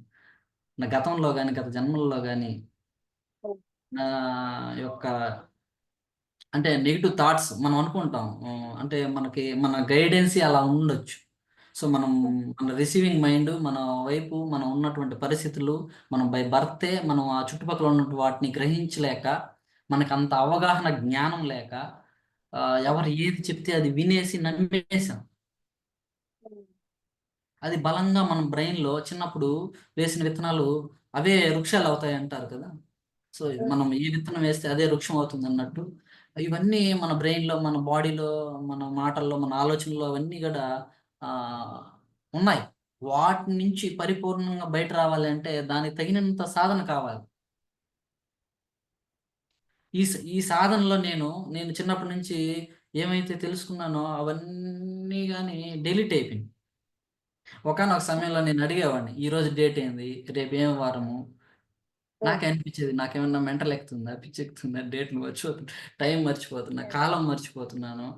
S2: నా గతంలో గాని, గత జన్మల్లో గాని నా యొక్క, అంటే నెగిటివ్ థాట్స్ మనం అనుకుంటాం. అంటే మన గైడెన్సీ అలా ఉండొచ్చు. సో, మన రిసీవింగ్ మైండ్ మన వైపు మనం ఉన్నటువంటి పరిస్థితులు, మనం బై బర్తే మనం ఆ చుట్టుపక్కల ఉన్నటువంటి వాటిని గ్రహించలేక, మనకంత అవగాహన జ్ఞానం లేక ఎవరు ఏది చెప్తే అది వినేసి నమ్మేసాం. అది బలంగా మన బ్రెయిన్‌లో చిన్నప్పుడు వేసిన విత్తనాలు అవే వృక్షాలు అవుతాయి అంటారు కదా! సో, మనం ఏ విత్తనం వేస్తే అదే వృక్షం అవుతుందన్నట్టు, ఇవన్నీ మన బ్రెయిన్‌లో, మన బాడీలో, మన మాటల్లో, మన ఆలోచనలో అవన్నీ గూడా ఆహ్, ఉన్నాయి. వాటి నుంచి పరిపూర్ణంగా బయట రావాలి అంటే దానికి తగినంత సాధన కావాలి. ఈ సాధనలో నేను చిన్నప్పటి నుంచి ఏమైతే తెలుసుకున్నానో అవన్నీ గాని డిలీట్ అయిపోయినాయి. ఒకానొక సమయంలో నేను అడిగేవాడిని. ఈరోజు డేట్ ఏంది? రేపు ఏం వారము? నాకే అనిపించేది నాకేమన్నా మెంటల్ ఎక్కుతుందా? పిచ్చెక్కుతుందా? డేట్‌లు మర్చిపోతున్నా, టైం మర్చిపోతున్నా, కాలం మర్చిపోతున్నాను.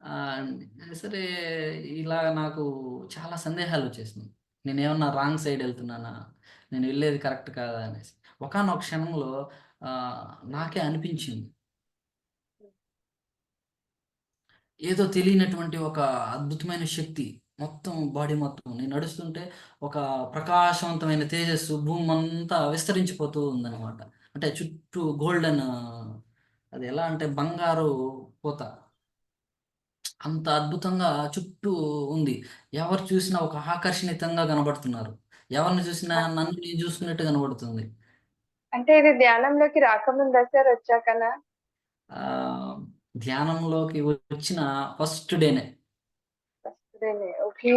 S2: ఆహ్, సరే, ఇలా నాకు చాలా సందేహాలొచ్చేసినాయి. నేనేమన్నా రాంగ్ సైడ్ ఎళ్తున్నానా? నేను వెళ్ళేది కరెక్ట్ కాదా అనేసి. ఒకానొక క్షణంలో ఆహ్, నాకే అనిపించింది. ఏదో తెలియనటువంటి ఒక అద్భుతమైన శక్తి మొత్తం బాడీ మొత్తం. నేను నడుస్తుంటే ఒక ప్రకాశవంతమైన తేజస్సు భూమంతా విస్తరించిపోతూ ఉందనమాట. అంటే చుట్టూ గోల్డెన్, అది ఎలా అంటే బంగారు పూత. అంత అద్భుతంగా చుట్టూ ఉంది. ఎవరు చూసినా ఒక ఆకర్షణీయంగా కనబడుతున్నారు. ఎవరిని చూసినా నన్ను నేను చూస్తున్నట్టు కనబడుతుంది.
S1: అంటే ఇది ధ్యానంలోకి రాకముందా సార్, వచ్చాకనా?
S2: ఆహ్, ధ్యానంలోకి వచ్చిన ఫస్ట్ డేనే.
S1: ఫస్ట్‌డేనే. ఓకే.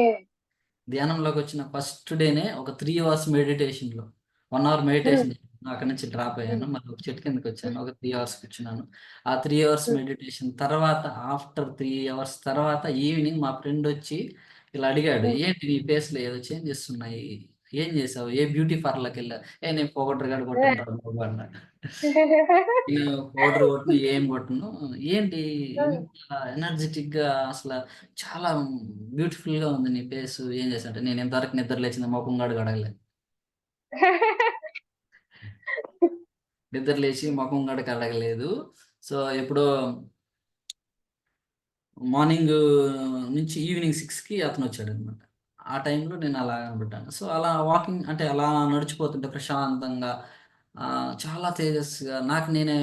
S2: ధ్యానంలోకొచ్చిన ఫస్ట్ డేనే ఒక 3 అవర్స్ మెడిటేషన్‌లో, 1 అవర్ మెడిటేషన్ చేశాను. అక్కడి నుంచి డ్రాప్ అయ్యాను. మళ్ళీ ఒక చెట్టు కిందకొచ్చాను. ఒక 3 అవర్స్ కూర్చున్నాను. ఆ 3 అవర్స్ మెడిటేషన్ తర్వాత, ఆఫ్టర్ 3 అవర్స్ తర్వాత ఈవినింగ్ మా ఫ్రెండొచ్చి ఇలా అడిగాడు. "ఏంటి నీ ఫేస్‌లో ఏదో చేంజెస్ ఉన్నాయి. ఏం చేసావు? ఏ బ్యూటీ పార్లర్‌కెళ్ళావు?" నేను పౌడర్ కూడా కొట్టనురా బాబు" అన్నాడు. నేను పౌడర్ కొట్టను, ఏం కొట్టను. ఏంటి ఇంత ఎనర్జిటిక్‌గా అసల చాలా బ్యూటిఫుల్‌గా ఉంది నీ ఫేసు. ఏం చేశావంటే, నేను ఇంతవరకు నిద్ర లేచింది మొఖం కూడా కడగలే. నిద్ర లేచి మొఖం కూడా కడగలేదు. సో, ఎప్పుడో మార్నింగ్ నుంచి ఈవినింగ్ 6కి అతనొచ్చాడనమాట. ఆ టైంలో నేను అలా కనపడ్డాను. సో, అలా వాకింగ్ అంటే అలా నడిచిపోతుంటే ప్రశాంతంగా చాలా తేజస్సుగా నాకు నేనే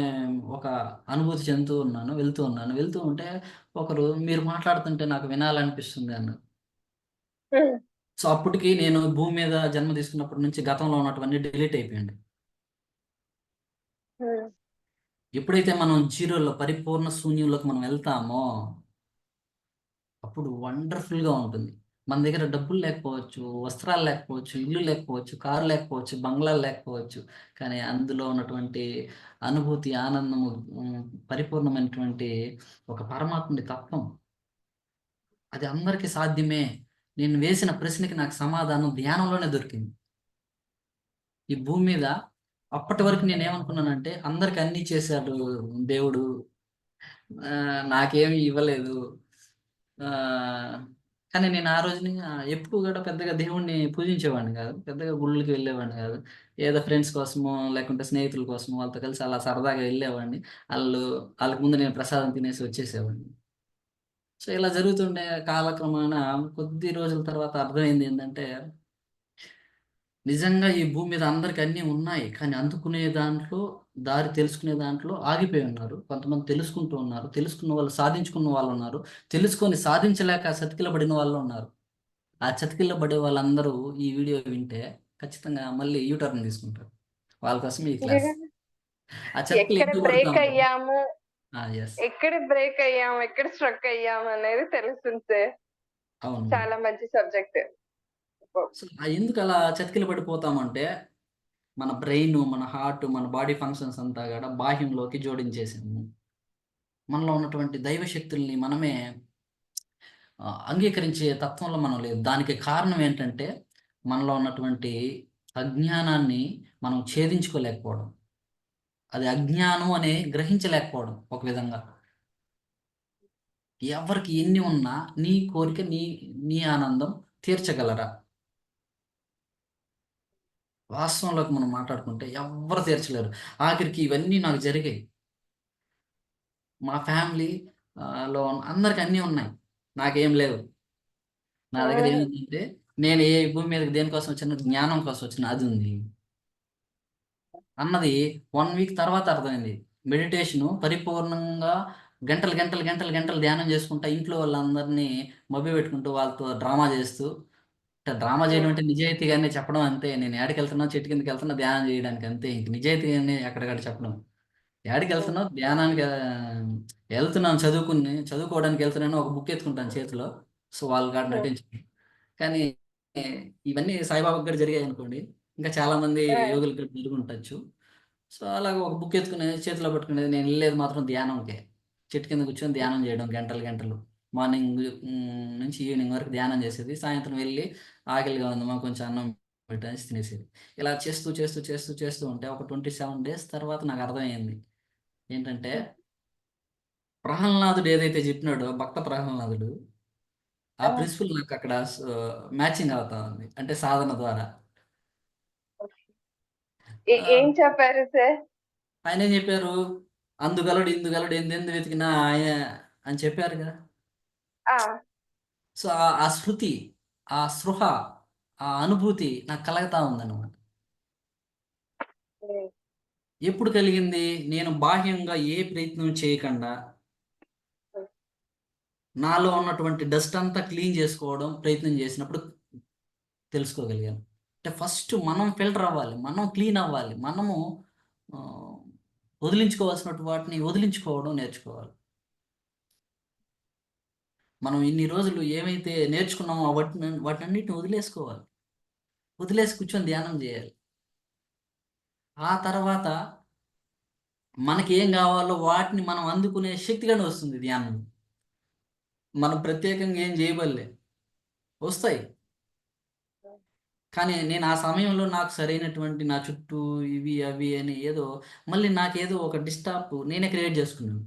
S2: ఒక అనుభూతి చెందుతూ ఉన్నాను. వెళ్తూ ఉన్నాను. వెళ్తూ ఉంటే ఒకరు "మీరు మాట్లాడుతుంటే నాకు వినాలనిపిస్తుంది" అన్నారు. సో, అప్పటికి నేను భూమి మీద జన్మ తీసుకున్నప్పటి నుంచి గతంలో ఉన్నటివన్నీ డిలీట్ అయిపోయాయండి. ఎప్పుడైతే మనం జీరోలో పరిపూర్ణ శూన్యంలోకి మనం వెళ్తామో అప్పుడు వండర్‌ఫుల్‌గా ఉంటుంది. మన దగ్గర డబ్బులు లేకపోవచ్చు, వస్త్రాలు లేకపోవచ్చు, ఇల్లు లేకపోవచ్చు, కారు లేకపోవచ్చు, బంగ్లాలు లేకపోవచ్చు. కానీ అందులో ఉన్నటువంటి అనుభూతి, ఆనందము, హ్మ్, పరిపూర్ణమైనటువంటి ఒక పరమాత్ముడి తత్వం అది అందరికీ సాధ్యమే. నేను వేసిన ప్రశ్నకి నాకు సమాధానం ధ్యానంలోనే దొరికింది. ఈ భూమి మీద అప్పటి వరకు నేనేమనుకున్నానంటే అందరికి అన్నీ చేశాడు దేవుడు. నాకేమి ఇవ్వలేదు. ఆ, కానీ నేను ఆ రోజుని ఎప్పుడు కూడా పెద్దగా దేవుణ్ణి పూజించేవాడిని కాదు. పెద్దగా గుళ్ళకి వెళ్ళేవాడిని కాదు. ఏదో ఫ్రెండ్స్ కోసమో లేకుంటే స్నేహితుల కోసమో వాళ్ళతో కలిసి అలా సరదాగా వెళ్ళేవాడిని. వాళ్ళు వాళ్ళకి ముందు నేను ప్రసాదం తినేసి వచ్చేసేవాడిని. సో ఇలా జరుగుతుండే కాలక్రమాన కొద్ది రోజుల తర్వాత అర్థమైంది ఏంటంటే నిజంగా ఈ భూమి మీద అందరికి అన్నీ ఉన్నాయి. కానీ అందుకునే దాంట్లో, దారి తెలుసుకునే దాంట్లో ఆగిపోయి ఉన్నారు. కొంతమంది తెలుసుకుంటూ ఉన్నారు. తెలుసుకున్న వాళ్ళు సాధించుకున్న వాళ్ళున్నారు. తెలుసుకొని సాధించలేక చతికిలబడిన వాళ్ళు ఉన్నారు. ఆ చతికిలబడే వాళ్ళందరూ ఈ వీడియో వింటే ఖచ్చితంగా మళ్ళీ యూ టర్న్ తీసుకుంటారు. వాళ్ళ కోసం ఈ క్లాస్.
S1: నిజంగానే.
S2: ఆ చతికిలు
S1: ఎక్కడ
S2: ఎందుకు పడతా
S1: బ్రేక్
S2: ఉంటారు?
S1: అయ్యాము,
S2: యెస్.
S1: ఎక్కడ స్ట్రక్ అయ్యాము అనేది తెలుస్తుంది సార్.
S2: అవును మేడం.
S1: చాలా మంచి సబ్జెక్ట్.
S2: సో, ఎందుకు అలా చతికిల పడిపోతామంటే మన బ్రెయిన్, మన హార్ట్, మన బాడీ ఫంక్షన్స్ అంతా కూడా బాహ్యంలోకి జోడించేసాము. మనలో ఉన్నటువంటి దైవ శక్తుల్ని మనమే అంగీకరించే తత్వంలో మనం లేదు. దానికి కారణం ఏంటంటే, మనలో ఉన్నటువంటి అజ్ఞానాన్ని మనం ఛేదించుకోలేకపోవడం. అది అజ్ఞానం అని గ్రహించలేకపోవడం ఒక విధంగా. ఎవరికి ఎన్ని ఉన్నా నీ కోరిక నీ ఆనందం తీర్చగలరా? వాస్తవంలోకి మనం మాట్లాడుకుంటే ఎవ్వరు తీర్చలేరు. ఆఖరికి ఇవన్నీ నాకు జరిగాయి. మా ఫ్యామిలీ లో అందరికి అన్నీ ఉన్నాయి. నాకేం లేవు. నా దగ్గర
S1: హ్మ్.
S2: ఏముందంటే నేను ఏ భూమి మీదకి దేనికోసం వచ్చానో జ్ఞానం కోసం వచ్చిన అది ఉంది అన్నది 1 వీక్ తర్వాత అర్థమైంది. మెడిటేషను పరిపూర్ణంగా గంటలు, గంటలు, గంటలు, గంటలు ధ్యానం చేసుకుంటా ఇంట్లో వాళ్ళందరినీ మభ్యపెట్టుకుంటూ వాళ్ళతో డ్రామా చేస్తూ అంటే డ్రామా చేయడం
S1: హ్మ్.
S2: అంటే నిజాయితీగానే చెప్పడం అంతే. నేను యాడికెళ్తున్నా, చెట్టు కిందకెళ్తున్నా ధ్యానం చేయడానికి అంతే. ఇంక నిజాయితీగానే ఎక్కడికక్కడ చెప్పడం.
S1: హ్మ్.
S2: యాడికెళ్తున్నావు? ధ్యానానికి ఎళ్తున్నాను చదువుకోవడానికి ఎళ్తున్నాను. ఒక బుక్ ఎత్తుకుంటాను చేతిలో. సో, వాళ్ళు కాడ
S1: హ్మ్.
S2: నటించడం. కానీ ఇవన్నీ సాయిబాబాకి కూడా జరిగాయనుకోండి. ఇంకా చాలామంది
S1: హ్మ్.
S2: యోగులకి కూడా జరుగుండొచ్చు. సో, అలాగ ఒక బుక్ ఎత్తుకునేది, చేతిలో పట్టుకునేది. నేను ఎళ్ళేది మాత్రం ధ్యానంకే. చెట్టు కింద కూర్చొని ధ్యానం చేయడం గంటలు, గంటలు. మార్నింగ్ నుంచి ఈవినింగ్ వరకు ధ్యానం చేసేది. సాయంత్రం వెళ్ళి ఆకలిగా ఉందమ్మా కొంచెం అన్నం పెట్టు అనేసి తినేసేది. ఇలా చేస్తూ, చేస్తూ, చేస్తూ, చేస్తూ ఉంటే ఒక 27 డేస్ తర్వాత నాకు అర్థమయ్యింది. ఏంటంటే
S1: హ్మ్.
S2: ప్రహ్లాదుడు ఏదైతే చెప్పినాడో భక్త ప్రహ్లాదుడు ఆ
S1: ఆ!
S2: ప్రిన్సిపల్ నాకు అక్కడ మ్యాచింగ్ అవుతా ఉంది. అంటే సాధన ద్వారా.
S1: ఏం
S2: ఆ!
S1: చెప్పారు సార్?
S2: ఆయనేం చెప్పారు? అందుగలడు, ఇందుగలడు ఎందెందు వెతికినా ఆయన అని చెప్పారు కదా!
S1: ఆ!
S2: సో, ఆ శృతి, ఆ స్పృహ, ఆ అనుభూతి నాకు కలగతా ఉందన్నమాట.
S1: హ్మ్.
S2: ఎప్పుడు కలిగింది? నేను బాహ్యంగా ఏ ప్రయత్నం చేయకుండా
S1: హ్మ్.
S2: నాలో ఉన్నటువంటి డస్ట్ అంతా క్లీన్ చేసుకోవడం ప్రయత్నం చేసినప్పుడు తెలుసుకోగలిగాను. అంటే ఫస్ట్ మనం ఫిల్టర్ అవ్వాలి. మనం క్లీన్ అవ్వాలి. మనము ఆహ్, వదిలించుకోవాల్సినటు వాటిని వదిలించుకోవడం నేర్చుకోవాలి. మనం ఇన్ని రోజులు ఏమైతే నేర్చుకున్నామో వాటన్నిటిని వదిలేసుకోవాలి. వదిలేసి కూర్చొని ధ్యానం జేయాలి. ఆ తర్వాత మనకేం గావాలో వాటిని మనం అందుకునే శక్తి గాని వస్తుంది ధ్యానం. మనం ప్రత్యేకంగా ఏం జేయబల్లే. వస్తాయి. కానీ నేను ఆ సమయంలో నాకు సరైనటువంటి నా చుట్టూ ఇవి, అవి అని ఏదో మళ్ళీ నాకేదో ఒక డిస్టర్బ్ నేనే క్రియేట్ జేసుకున్నాను.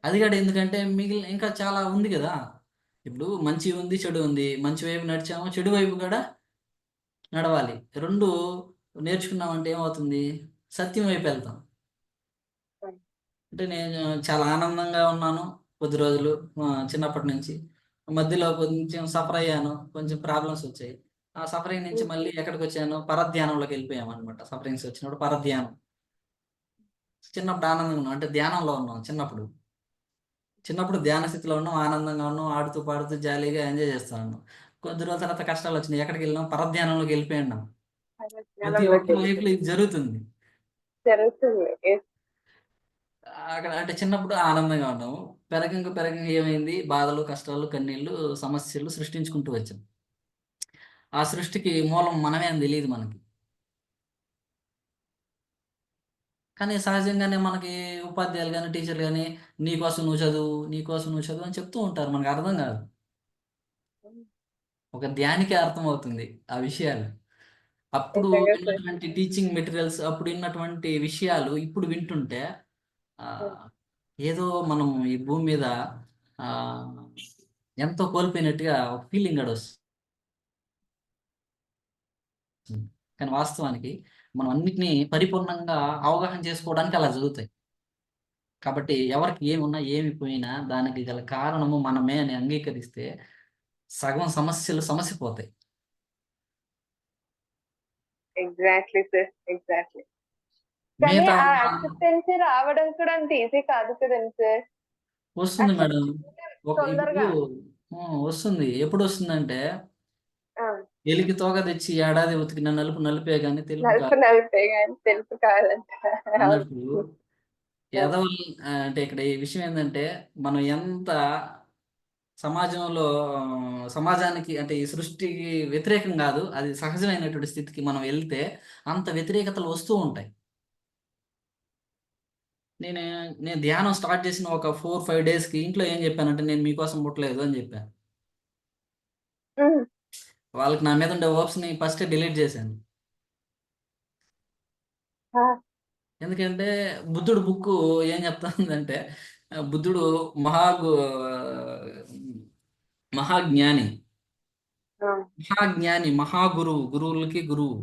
S2: అది గూడా ఎందుకంటే ఇంకా చాలా ఉంది గదా! ఇప్పుడు మంచి ఉంది, చెడు ఉంది. మంచి వైపు నడిచామో, చెడు వైపు గూడా నడవాలి. 2 నేర్చుకున్నామంటే ఏమవుతుంది? సత్యం వైపెళ్తాం.
S1: హ్మ్.
S2: అంటే నేను చాలా ఆనందంగా ఉన్నాను కొద్ది రోజులు చిన్నప్పటి నుంచి. మధ్యలో కొంచెం సఫర్ అయ్యాను. కొంచెం ప్రాబ్లమ్స్ వచ్చాయి. ఆ సఫరింగ్ నుంచి
S1: హ్మ్.
S2: మళ్ళీ ఎక్కడికొచ్చాను? పరధ్యానంలోకెళ్ళిపోయామనమాట. సఫరింగ్స్ వచ్చినప్పుడు పరధ్యానం. చిన్నప్పుడు ఆనందంగా ఉన్నాం. అంటే ధ్యానంలో ఉన్నాం చిన్నప్పుడు. చిన్నప్పుడు ధ్యాన స్థితిలో ఉన్నాం. ఆనందంగా ఉన్నాం. ఆడుతూ, పాడుతూ జాలీగా ఎంజాయ్ చేస్తా ఉన్నాం. కొద్ది రోజుల తర్వాత కష్టాలొచ్చినాయి. ఎక్కడికెళ్ళాం? పరధ్యానంలోకెళ్ళిపోయున్నాం. ప్రతి ఒక్కరి లైఫ్‌లో
S1: జ్ఞానంలోకెళ్ళిపోయి
S2: ఇది జరుగుతుంది.
S1: జరుగుతుంది. యెస్.
S2: అక్కడ అంటే చిన్నప్పుడు ఆనందంగా ఉన్నాము. పెరగంగా పెరగంగా ఏమైంది? బాధలు, కష్టాలు, కన్నీళ్ళు, సమస్యలు సృష్టించుకుంటూ వచ్చాం. ఆ సృష్టికి మూలం మనమే అని తెలీదు మనకి. కానీ సహజంగానే మనకి ఉపాధ్యాయులు గాని, టీచర్లు గాని నీకోసం నువ్వు చదువు, నీకోసం నువ్వు చదువు అని చెప్తూ ఉంటారు. మనకు అర్థం కాదు. ఒక ధ్యానికే అర్థమవుతుంది ఆ విషయాలు. అప్పుడు
S1: నిజంగా సార్.
S2: విన్నటువంటి టీచింగ్ మెటీరియల్స్, అప్పుడు విన్నటువంటి విషయాలు ఇప్పుడు వింటుంటే ఏదో మనం ఈ భూమి మీద ఆహ్, ఎంతో కోల్పోయినట్టుగా ఒక ఫీలింగ్ వస్తుంది. కానీ వాస్తవానికి మనం అన్నిటిని పరిపూర్ణంగా అవగాహన చేసుకోవడానికి అలా జరుగుతాయి. కాబట్టి ఎవరికి ఏమున్నా, ఏమి పోయినా దానికి గల కారణము మనమే అని అంగీకరిస్తే సగం సమస్యలు సమసిపోతాయి.
S1: Exactly sir, exactly. కానీ
S2: మిగతా
S1: ఆ
S2: ఉన్న
S1: యాక్సెప్టెన్స్ రావడం కూడా అంత ఈజీ కాదు కదండి సార్.
S2: వస్తుంది
S1: యాక్సెప్ట్
S2: మేడం. ఇప్పుడు
S1: తొందరగా.
S2: వస్తుంది. ఎప్పుడొస్తుందంటే,
S1: ఆ!
S2: ఎలికి తోక తెచ్చి ఏడాది ఉతికిన నలుపు నలుపే గాని తెలుపు
S1: నలుపు
S2: కాదు
S1: నలుపే గాని తెలుపు కాదంట. అవును.
S2: అన్నట్టు
S1: ఆ!
S2: ఎదవల్ అంటే ఇక్కడ ఈ విషయం ఏందంటే, మనం ఎంత సమాజంలో సమాజానికి అంటే ఈ సృష్టికి వ్యతిరేకం గాదు. అది సహజమైనటువంటి స్థితికి మనం ఎళ్తే అంత వ్యతిరేకతలు వస్తూ ఉంటాయి. నేను నేను ధ్యానం స్టార్ట్ చేసిన ఒక 4, 5 డేస్‌కి ఇంట్లో ఏం చెప్పానంటే, "నేను మీకోసం పుట్టలేదు" అని చెప్పా.
S1: హ్మ్.
S2: వాళ్ళకి నా మీద ఉండే హోప్స్‌ని ఫస్టే డిలీట్ చేశాను.
S1: ఆ!
S2: ఎందుకంటే బుద్ధుడు బుక్కు ఏం చెప్తాందంటే బుద్ధుడు మహా గు మహాజ్ఞాని.
S1: ఆ!
S2: మహాజ్ఞాని, మహాగురువు, గురువులకి గురువు.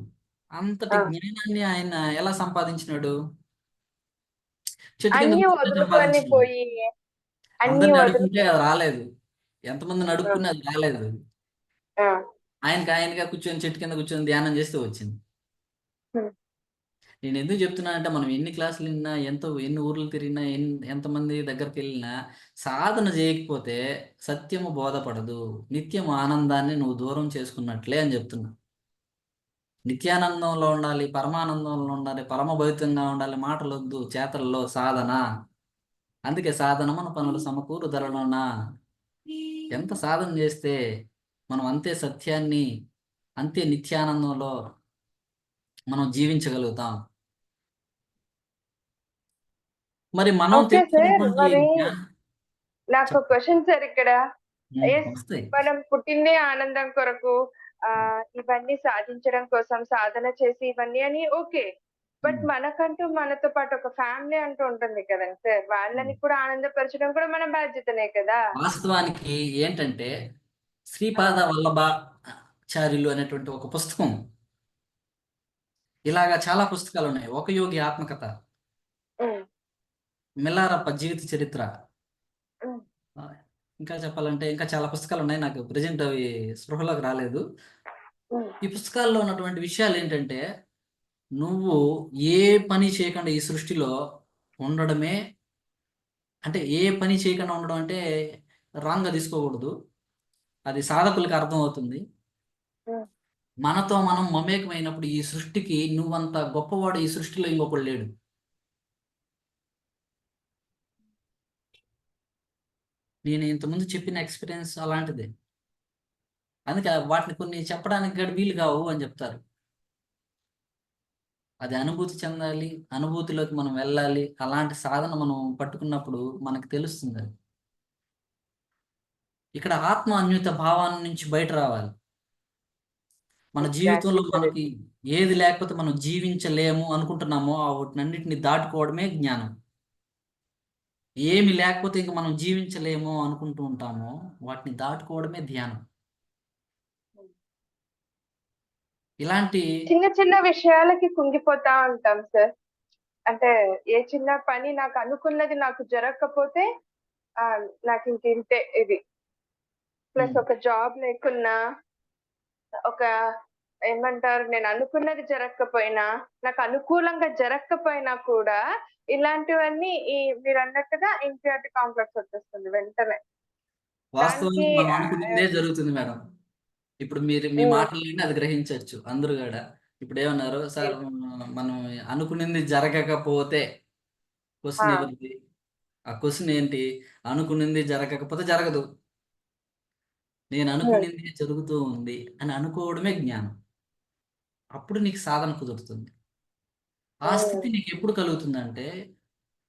S2: అంతటి
S1: ఆ!
S2: జ్ఞానాన్ని ఆయన ఎలా సంపాదించినాడు? చెట్టు కింద
S1: అన్నీ
S2: కూర్చొని
S1: వదులుకొని
S2: సంపాదించినాడు.
S1: పోయి, అన్నీ
S2: అందరిని అడుక్కుంటే
S1: వదులుకొని.
S2: అది రాలేదు. ఎంతమందిని
S1: ఆ!
S2: అడుక్కున్నా అది రాలేదు.
S1: ఆ!
S2: ఆయనగా కూర్చొని చెట్టు కింద కూర్చొని ధ్యానం చేస్తే వచ్చింది.
S1: హ్మ్.
S2: నేను ఎందుకు చెప్తున్నానంటే మనం ఎన్ని క్లాసులు విన్నా, ఎన్ని ఊర్లు తిరిగినా, ఎంతమంది దగ్గరికెళ్ళినా సాధన చేయకపోతే సత్యము బోధపడదు. నిత్యము ఆనందాన్ని నువ్వు దూరం చేసుకున్నట్లే అని చెప్తున్నా. నిత్యానందంలో ఉండాలి, పరమానందంలో ఉండాలి, పరమభౌతికంగా ఉండాలి. మాటలొద్దు, చేతల్లో సాధన. అందుకే సాధనమున పనులు సమకూరుదలలోన. ఎంత సాధన చేస్తే మనం అంతే సత్యాన్ని, అంతే నిత్యానందంలో మనం జీవించగలుగుతాం. మరి మనం
S1: ఓకే సార్.
S2: తెలుసుకున్నటువంటి
S1: మరి
S2: జ్ఞానం
S1: నాకో
S2: చెప్పండి.
S1: క్వెషన్ సార్ ఇక్కడ. యెస్,
S2: వస్తాయి.
S1: మనం పుట్టిందే ఆనందం కొరకు, ఇవన్నీ సాధించడం కోసం సాధన చేసి ఇవన్నీ అని ఓకే. బట్
S2: హ్మ్.
S1: మనకంటూ మనతో పాటు ఒక ఫ్యామిలీ అంటూ ఉంటుంది కదండీ సార్.
S2: హ్మ్.
S1: వాళ్ళని కూడా ఆనందపరచడం కూడా మన బాధ్యతనే కదా!
S2: వాస్తవానికి ఏంటంటే
S1: ఆ!
S2: శ్రీపాద వల్లభాచార్యులు అనేటువంటి ఒక పుస్తకం. ఇలాగ చాలా పుస్తకాలున్నాయి. 'ఒక యోగి ఆత్మకథ',
S1: హ్మ్.
S2: 'మిల్లారప్ప జీవిత చరిత్ర'.
S1: హ్మ్.
S2: ఆహ్, ఇంకా చెప్పాలంటే ఇంకా చాలా పుస్తకాలున్నాయి. నాకు ప్రెజెంట్ అవి స్పృహలోకి రాలేదు.
S1: హ్మ్.
S2: ఈ పుస్తకాల్లో ఉన్నటువంటి విషయాలేంటంటే, నువ్వు ఏ పని చేయకుండా ఈ సృష్టిలో ఉండడమే అంటే ఏ పని చేయకుండా ఉండడం అంటే రాంగ్‌గా తీసుకోకూడదు. అది సాధకులకి అర్థమవుతుంది.
S1: హ్మ్.
S2: మనతో మనం మమేకమైనప్పుడు ఈ సృష్టికి నువ్వంత గొప్పవాడు ఈ సృష్టిలో ఇంకొకడు లేడు. నేను ఇంతకుముందు చెప్పిన ఎక్స్‌పీరియన్స్ అలాంటిదే. అందుకే వాటిని కొన్ని చెప్పడానికి కూడా వీలు కావు అని చెప్తారు. అది అనుభూతి చెందాలి. అనుభూతిలోకి మనం వెళ్ళాలి. అలాంటి సాధన మనం పట్టుకున్నప్పుడు మనకు తెలుస్తుందది. ఇక్కడ ఆత్మ అన్విత భావాన్ని నుంచి బయట రావాలి. మన
S1: ఎగ్జాక్ట్‌లీ
S2: జీవితంలో
S1: సార్.
S2: మనకి ఏది లేకపోతే మనం జీవించలేము అనుకుంటున్నామో, వాటినన్నిటిని దాటుకోవడమే జ్ఞానం. ఏమి లేకపోతే ఇంక మనం జీవించలేము అనుకుంటూ ఉంటామో, వాటిని దాటుకోవడమే ధ్యానం. ఇలాంటి
S1: చిన్న చిన్న విషయాలకి కుంగిపోతా ఉంటాం సార్. అంటే ఏ చిన్న పని నాకు అనుకున్నది నాకు జరగకపోతే నాకింక ఇంతే ఇది. ప్లస్
S2: హ్మ్.
S1: ఒక జాబ్ లేకున్నా, ఒక ఏమంటారు, నేను అనుకున్నది జరగకపోయినా, నాకు అనుకూలంగా జరగకపోయినా కూడా ఇలాంటివన్నీ మీరన్నట్టుగా ఇన్ఫీరియారిటీ కాంప్లెక్స్ వచ్చేస్తుంది వెంటనే. దానికి
S2: వాస్తవానికి మనం
S1: ఆహ్,
S2: అనుకునిందే జరుగుతుంది మేడం. ఇప్పుడు మీరు మీ
S1: హ్మ్.
S2: మాటలు విని అది గ్రహించొచ్చు అందరూ గూడా. ఇప్పుడేమన్నారు, సార్
S1: ఎస్.
S2: మనం అనుకునింది జరగకపోతే క్వశ్చన్ ఎవరిది? ఆ క్వశ్చన్ ఏంటి? అనుకున్నది జరగకపోతే జరగదు, నేను అనుకున్నది జరుగుతూ ఉంది అని అనుకోవడమే జ్ఞానం. అప్పుడు నీకు సాధన కుదురుతుంది. ఆ స్థితి నీకు ఎప్పుడు కలుగుతుందంటే,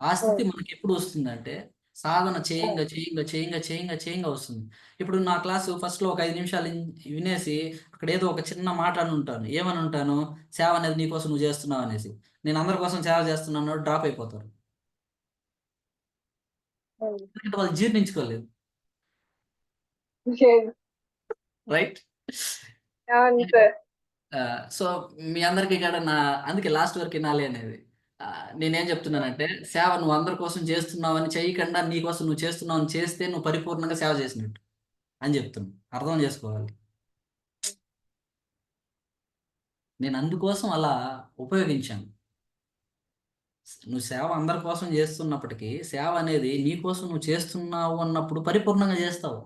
S2: ఆ స్థితి మనకి ఎప్పుడు వస్తుందంటే, సాధన చేయంగా చేయంగా చేయంగా చేయంగా చేయంగా వస్తుంది. ఇప్పుడు నా క్లాసు ఫస్ట్లో ఒక 5 నిమిషాలు వినేసి అక్కడ ఏదో ఒక చిన్న మాట అని ఉంటాను. ఏమని ఉంటాను? సేవ అనేది నీకోసం నువ్వు చేస్తున్నావు అనేసి. నేను అందరి కోసం సేవ చేస్తున్నాను, డ్రాప్ అయిపోతారు. ఎందుకంటే వాళ్ళు జీర్ణించుకోలేదు. రైట్.
S1: అవును సార్.
S2: సో మీ అందరికీ కూడా అందుకే లాస్ట్ వరకు వినాలి అనేది. ఆ, నేనేం చెప్తున్నానంటే, సేవ నువ్వు అందరి కోసం చేస్తున్నావని చేయకుండా నీ కోసం నువ్వు చేస్తున్నావని చేస్తే నువ్వు పరిపూర్ణంగా సేవ చేసినట్టు అని చెప్తున్నాను. అర్థం చేసుకోవాలి. నేను అందుకోసం అలా ఉపయోగించాను. నువ్వు సేవ అందరి కోసం చేస్తున్నప్పటికీ సేవ అనేది నీ కోసం నువ్వు చేస్తున్నావు అన్నప్పుడు పరిపూర్ణంగా చేస్తావు,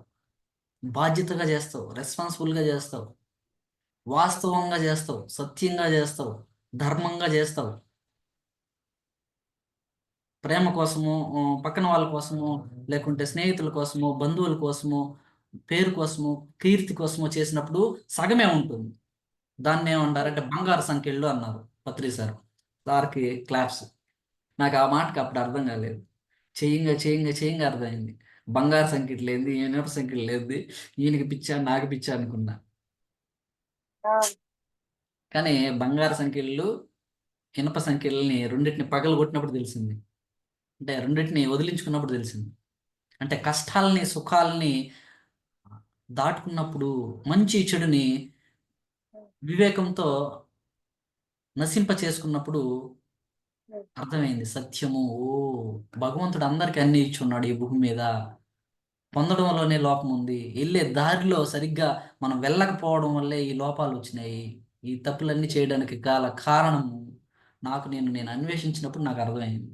S2: బాధ్యతగా చేస్తావు, రెస్పాన్సిబుల్గా చేస్తావు, వాస్తవంగా చేస్తావు, సత్యంగా చేస్తావు, ధర్మంగా చేస్తావు. ప్రేమ కోసము, పక్కన వాళ్ళ కోసము, లేకుంటే స్నేహితుల కోసము, బంధువుల కోసము, పేరు కోసము, కీర్తి కోసము చేసినప్పుడు సగమే ఉంటుంది. దాన్ని ఏమంటారంటే బంగారు సంఖ్యలు అన్నారు పత్రి సార్. సార్కి క్లాప్స్. నాకు ఆ మాటకి అప్పుడు అర్థం కాలేదు. చేయంగా చేయంగా చేయంగా అర్థమైంది. బంగారు సంఖ్యలు ఏంది, ఇనుప సంఖ్యలు లేదు, ఈయనకి పిచ్చా నాకు పిచ్చా అనుకున్నా. కానీ బంగారు సంఖ్యలు ఇనుప సంఖ్యలని రెండింటిని పగలు కొట్టినప్పుడు తెలిసింది. అంటే రెండింటిని వదిలించుకున్నప్పుడు తెలిసింది. అంటే కష్టాలని సుఖాలని దాటుకున్నప్పుడు, మంచి చెడుని వివేకంతో నశింప చేసుకున్నప్పుడు అర్థమైంది సత్యము. ఓ, భగవంతుడు అందరికి అన్ని ఇచ్చి ఉన్నాడు ఈ భూమి మీద. పొందడంలోనే లోపం ఉంది, వెళ్ళే దారిలో సరిగ్గా మనం వెళ్ళకపోవడం వల్లే ఈ లోపాలు వచ్చినాయి. ఈ తప్పులన్నీ చేయడానికి గల కారణము నేను అన్వేషించినప్పుడు నాకు అర్థమైంది.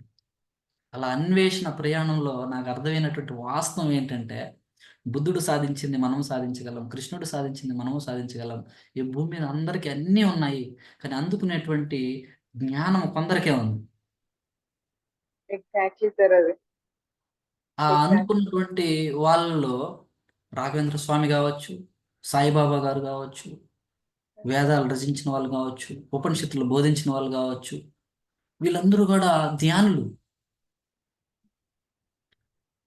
S2: అలా అన్వేషణ ప్రయాణంలో నాకు అర్థమైనటువంటి వాస్తవం ఏంటంటే, బుద్ధుడు సాధించింది మనం సాధించగలం, కృష్ణుడు సాధించింది మనము సాధించగలం. ఈ భూమి మీద అందరికీ అన్నీ ఉన్నాయి, కానీ అందుకునేటువంటి జ్ఞానం కొందరికే ఉంది.
S1: Exactly sir. అది
S2: ఆ
S1: ఎగ్జాక్ట్.
S2: అందుకున్నటువంటి వాళ్ళలో రాఘవేంద్ర స్వామి కావచ్చు, సాయిబాబా గారు కావచ్చు, వేదాలు రచించిన వాళ్ళు కావచ్చు, ఉపనిషత్తులు బోధించిన వాళ్ళు కావచ్చు, వీళ్ళందరూ కూడా ధ్యానులు.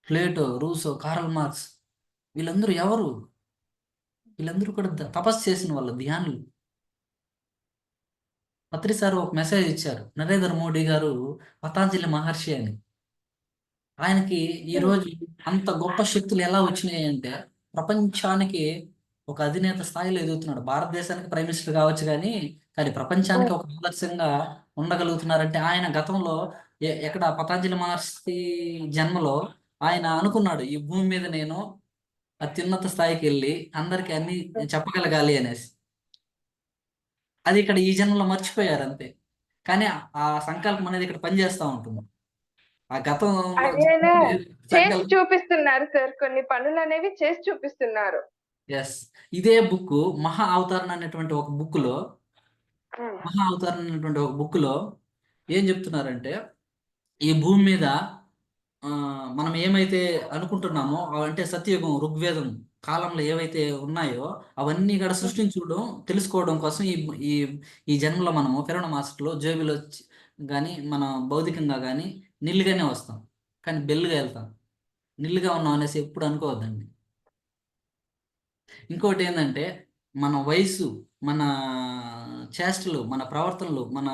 S2: ప్లేటో, రూసో, కార్ల్ మార్క్స్, వీళ్ళందరూ ఎవరు? వీళ్ళందరూ కూడా తపస్సు చేసిన వాళ్ళు, ధ్యానులు. పత్రి సార్ ఒక మెసేజ్ ఇచ్చారు, నరేంద్ర మోడీ గారు పతాంజలి మహర్షి అని. ఆయనకి ఈరోజు అంత గొప్ప శక్తులు ఎలా వచ్చినాయి అంటే, ప్రపంచానికి ఒక అధినేత స్థాయిలో ఎదుగుతున్నాడు. భారతదేశానికి ప్రైమ్ మినిస్టర్ కావచ్చు కానీ ప్రపంచానికి ఒక ఆదర్శంగా ఉండగలుగుతున్నారంటే ఆయన గతంలో ఎక్కడ పతాంజలి మహర్షి జన్మలో ఆయన అనుకున్నాడు, ఈ భూమి మీద నేను అత్యున్నత స్థాయికి వెళ్ళి అందరికీ అన్ని చెప్పగలగాలి అనేసి. అది ఇక్కడ ఈ జన్మలో మర్చిపోయారు అంతే. కానీ ఆ సంకల్పం అనేది ఇక్కడ పనిచేస్తూ ఉంటుంది. ఆ గతంలో
S1: అదేనా చేసి
S2: సంకల్పం.
S1: చూపిస్తున్నారు సార్, కొన్ని పనులు అనేవి చేసి చూపిస్తున్నారు.
S2: ఎస్. ఇదే బుక్ మహా అవతారణ అనేటువంటి ఒక బుక్లో మహా అవతారణ అనేటువంటి ఒక బుక్లో ఏం చెప్తున్నారంటే, ఈ భూమి మీద ఆ, మనం ఏమైతే అనుకుంటున్నామో అంటే సత్యయుగం, ఋగ్వేదం కాలంలో ఏవైతే ఉన్నాయో అవన్నీ కూడా సృష్టించడం తెలుసుకోవడం కోసం ఈ ఈ ఈ జన్మలో మనము కిరణ మాస్టర్లో జేబులో కానీ మన భౌతికంగా కానీ నిల్లుగానే వస్తాం, కానీ బెల్లుగా వెళ్తాం. నిల్లుగా ఉన్నాం అనేసి ఎప్పుడు అనుకోవద్దండి. ఇంకోటి ఏంటంటే, మన వయసు, మన చేష్టలు, మన ప్రవర్తనలు, మన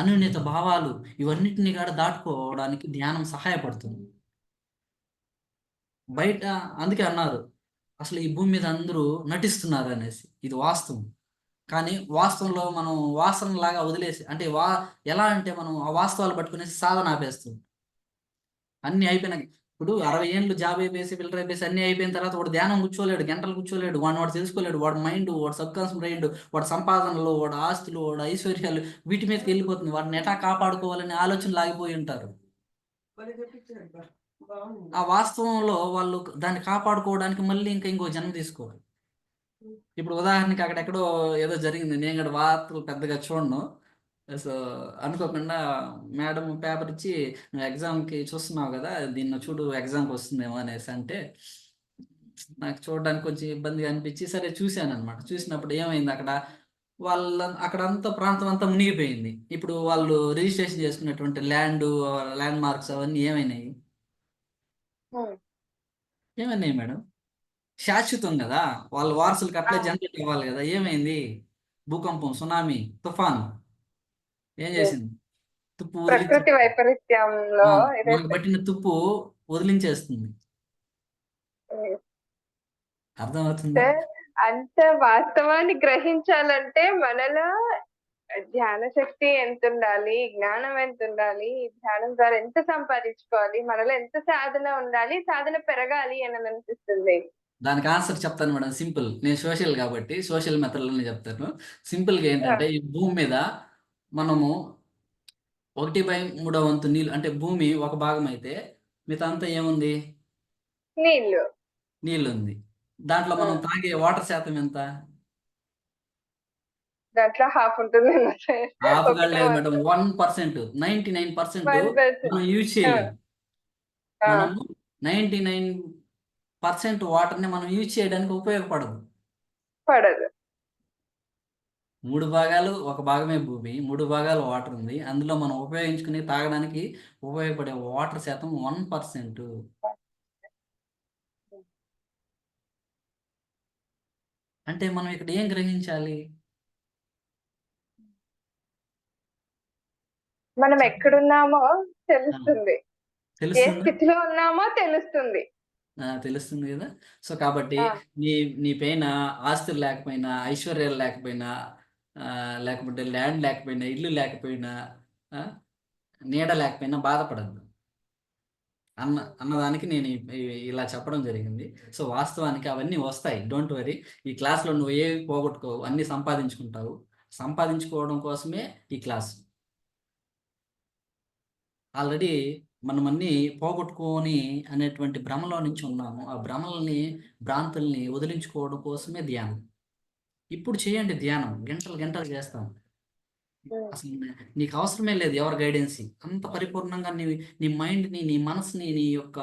S2: అనున్యత భావాలు, ఇవన్నిటిని కూడా దాటుకోవడానికి ధ్యానం సహాయపడుతుంది. బయట అందుకే అన్నారు అసలు ఈ భూమి మీద అందరూ నటిస్తున్నారు అనేసి. ఇది వాస్తవం. కానీ వాస్తవంలో మనం వాసనలాగా వదిలేసి, అంటే ఎలా అంటే మనం ఆ వాస్తవాలు పట్టుకునేసి సాధన ఆపేస్తాం. అన్ని అయిపోయినాక ఇప్పుడు 60 ఏళ్ళు జాబ్ అయిపోయేసి ఫిల్టర్ అయిపోయేసి అన్ని అయిపోయిన తర్వాత వాడు ధ్యానం కూర్చోలేడు, గంటలు కూర్చోలేడు, వాడు తెలుసుకోలేడు. వాడు మైండ్, వాడు సబ్ కాన్షియస్ మైండ్, వాడు సంపాదనలు, వాడు ఆస్తులు, వాడు ఐశ్వర్యాలు, వీటి మీదకి వెళ్ళిపోతుంది. వాడిని ఎటా కాపాడుకోవాలని ఆలోచనలు ఆగిపోయి ఉంటారు. ఆ వాస్తవంలో వాళ్ళు దాన్ని కాపాడుకోవడానికి మళ్ళీ ఇంకో జన్మ తీసుకోవాలి. ఇప్పుడు ఉదాహరణకి అక్కడెక్కడో ఏదో జరిగింది, నేను కూడా వార్తలు పెద్దగా చూడను. సో, అనుకోకుండా మేడం పేపర్ ఇచ్చి, "నువ్వు ఎగ్జామ్‌కి చూస్తున్నావు గదా! దీన్ని చూడు ఎగ్జామ్‌కి వస్తుందేమో" అనేసి అంటే, నాకు చూడడానికి కొంచెం ఇబ్బందిగా అనిపించి, సరే చూసాననమాట. చూసినప్పుడు ఏమైంది అక్కడ, అక్కడంతా ప్రాంతం అంతా మునిగిపోయింది. ఇప్పుడు వాళ్ళు రిజిస్ట్రేషన్ చేసుకున్నటువంటి ల్యాండ్ మార్క్స్ అవన్నీ ఏమైనాయి?
S1: హ్మ్.
S2: ఏమైనాయి మేడం? శాశ్వతం గదా! వాళ్ళ వారసులకి
S1: ఆ!
S2: అట్లే జనరేట్ అవ్వాలి గదా! ఏమైంది? భూకంపం, సునామీ, తుఫాన్ ఏం
S1: యెస్.
S2: చేసింది? తుప్పు
S1: ప్రకృతి
S2: వదిలిచ్చేసింది.
S1: వైపరీత్యంలో
S2: ఆ! మనకు
S1: ఏదైతే
S2: పట్టిన తుప్పు వదిలించేస్తుంది.
S1: యెస్.
S2: అర్థమవుతుందా?
S1: అంటే అంత వాస్తవాన్ని గ్రహించాలంటే మనలో ధ్యాన శక్తి ఎంతుండాలి? జ్ఞానం ఎంతుండాలి? ధ్యానం ద్వారా ఎంత సంపాదించుకోవాలి? మనలో ఎంత సాధన ఉండాలి? సాధన పెరగాలి అని అనిపిస్తుంది.
S2: దానికి ఆన్సర్ చెప్తాను మేడం సింపుల్. నేను సోషల్ కాబట్టి సోషల్ మెథడ్‌లోనే చెప్తాను. సింపుల్‌గా
S1: ఆ!
S2: ఏంటంటే ఈ భూమి మీద మనము 1/3 వంతు నీళ్ళు అంటే భూమి ఒక భాగం అయితే మిగతా అంతా ఏముంది?
S1: నీళ్ళు.
S2: నీళ్ళుంది. దాంట్లో మనం
S1: హ్మ్.
S2: తాగే వాటర్ శాతం ఎంత?
S1: దాంట్లో హాఫ్ ఉంటుందేమో
S2: హాఫ్ కూడా
S1: ఒకటో
S2: లేదు మేడం.
S1: వంతు.
S2: 1% 99%
S1: 1%.
S2: మనం యూజ్
S1: ఆ!
S2: చేయలేం.
S1: ఆ!
S2: మనము 99% వాటర్‌ని మనం యూజ్ చేయడానికి ఉపయోగపడదు.
S1: పడదు.
S2: 3 భాగాలు, ఒక భాగమే భూమి. 3 భాగాలు వాటర్ ఉంది. అందులో మనం ఉపయోగించుకుని తాగడానికి ఉపయోగపడే వాటర్ శాతం 1%. అంటే మనం ఇక్కడ ఏం గ్రహించాలి?
S1: మనం
S2: చెప్పండి.
S1: ఎక్కడున్నామో
S2: ఆ!
S1: తెలుస్తుంది. ఏ
S2: తెలుస్తుందా?
S1: స్థితిలో ఉన్నామో తెలుస్తుంది.
S2: తెలుస్తుంది గదా! సో, కాబట్టి
S1: ఆ!
S2: నీ నీ పైన ఆస్తులు లేకపోయినా, ఐశ్వర్యాలు లేకపోయినా, లేకపోతే ల్యాండ్ లేకపోయినా, ఇల్లు లేకపోయినా, ఆ! నీడ లేకపోయినా బాధపడొద్దు. అన్నదానికి నేను ఇలా చెప్పడం జరిగింది. సో, వాస్తవానికి అవన్నీ వస్తాయి. Don't worry. ఈ క్లాస్‌లో నువ్వు ఏవి పోగొట్టుకోవు. అన్నీ సంపాదించుకుంటావు. సంపాదించుకోవడం కోసమే ఈ క్లాస్. ఆల్రెడీ మనమన్నీ పోగొట్టుకొని అనేటువంటి భ్రమలో నుంచి ఉన్నాము. ఆ భ్రాంతుల్ని వదిలించుకోవడం కోసమే ధ్యానం. ఇప్పుడు చేయండి ధ్యానం. గంటలు గంటలు చేస్తాం.
S1: హ్మ్.
S2: అసలు నీకు అవసరమే లేదు ఎవరి గైడెన్సి. అంత పరిపూర్ణంగా నీ మైండ్‌ని, నీ మనసుని, నీ యొక్క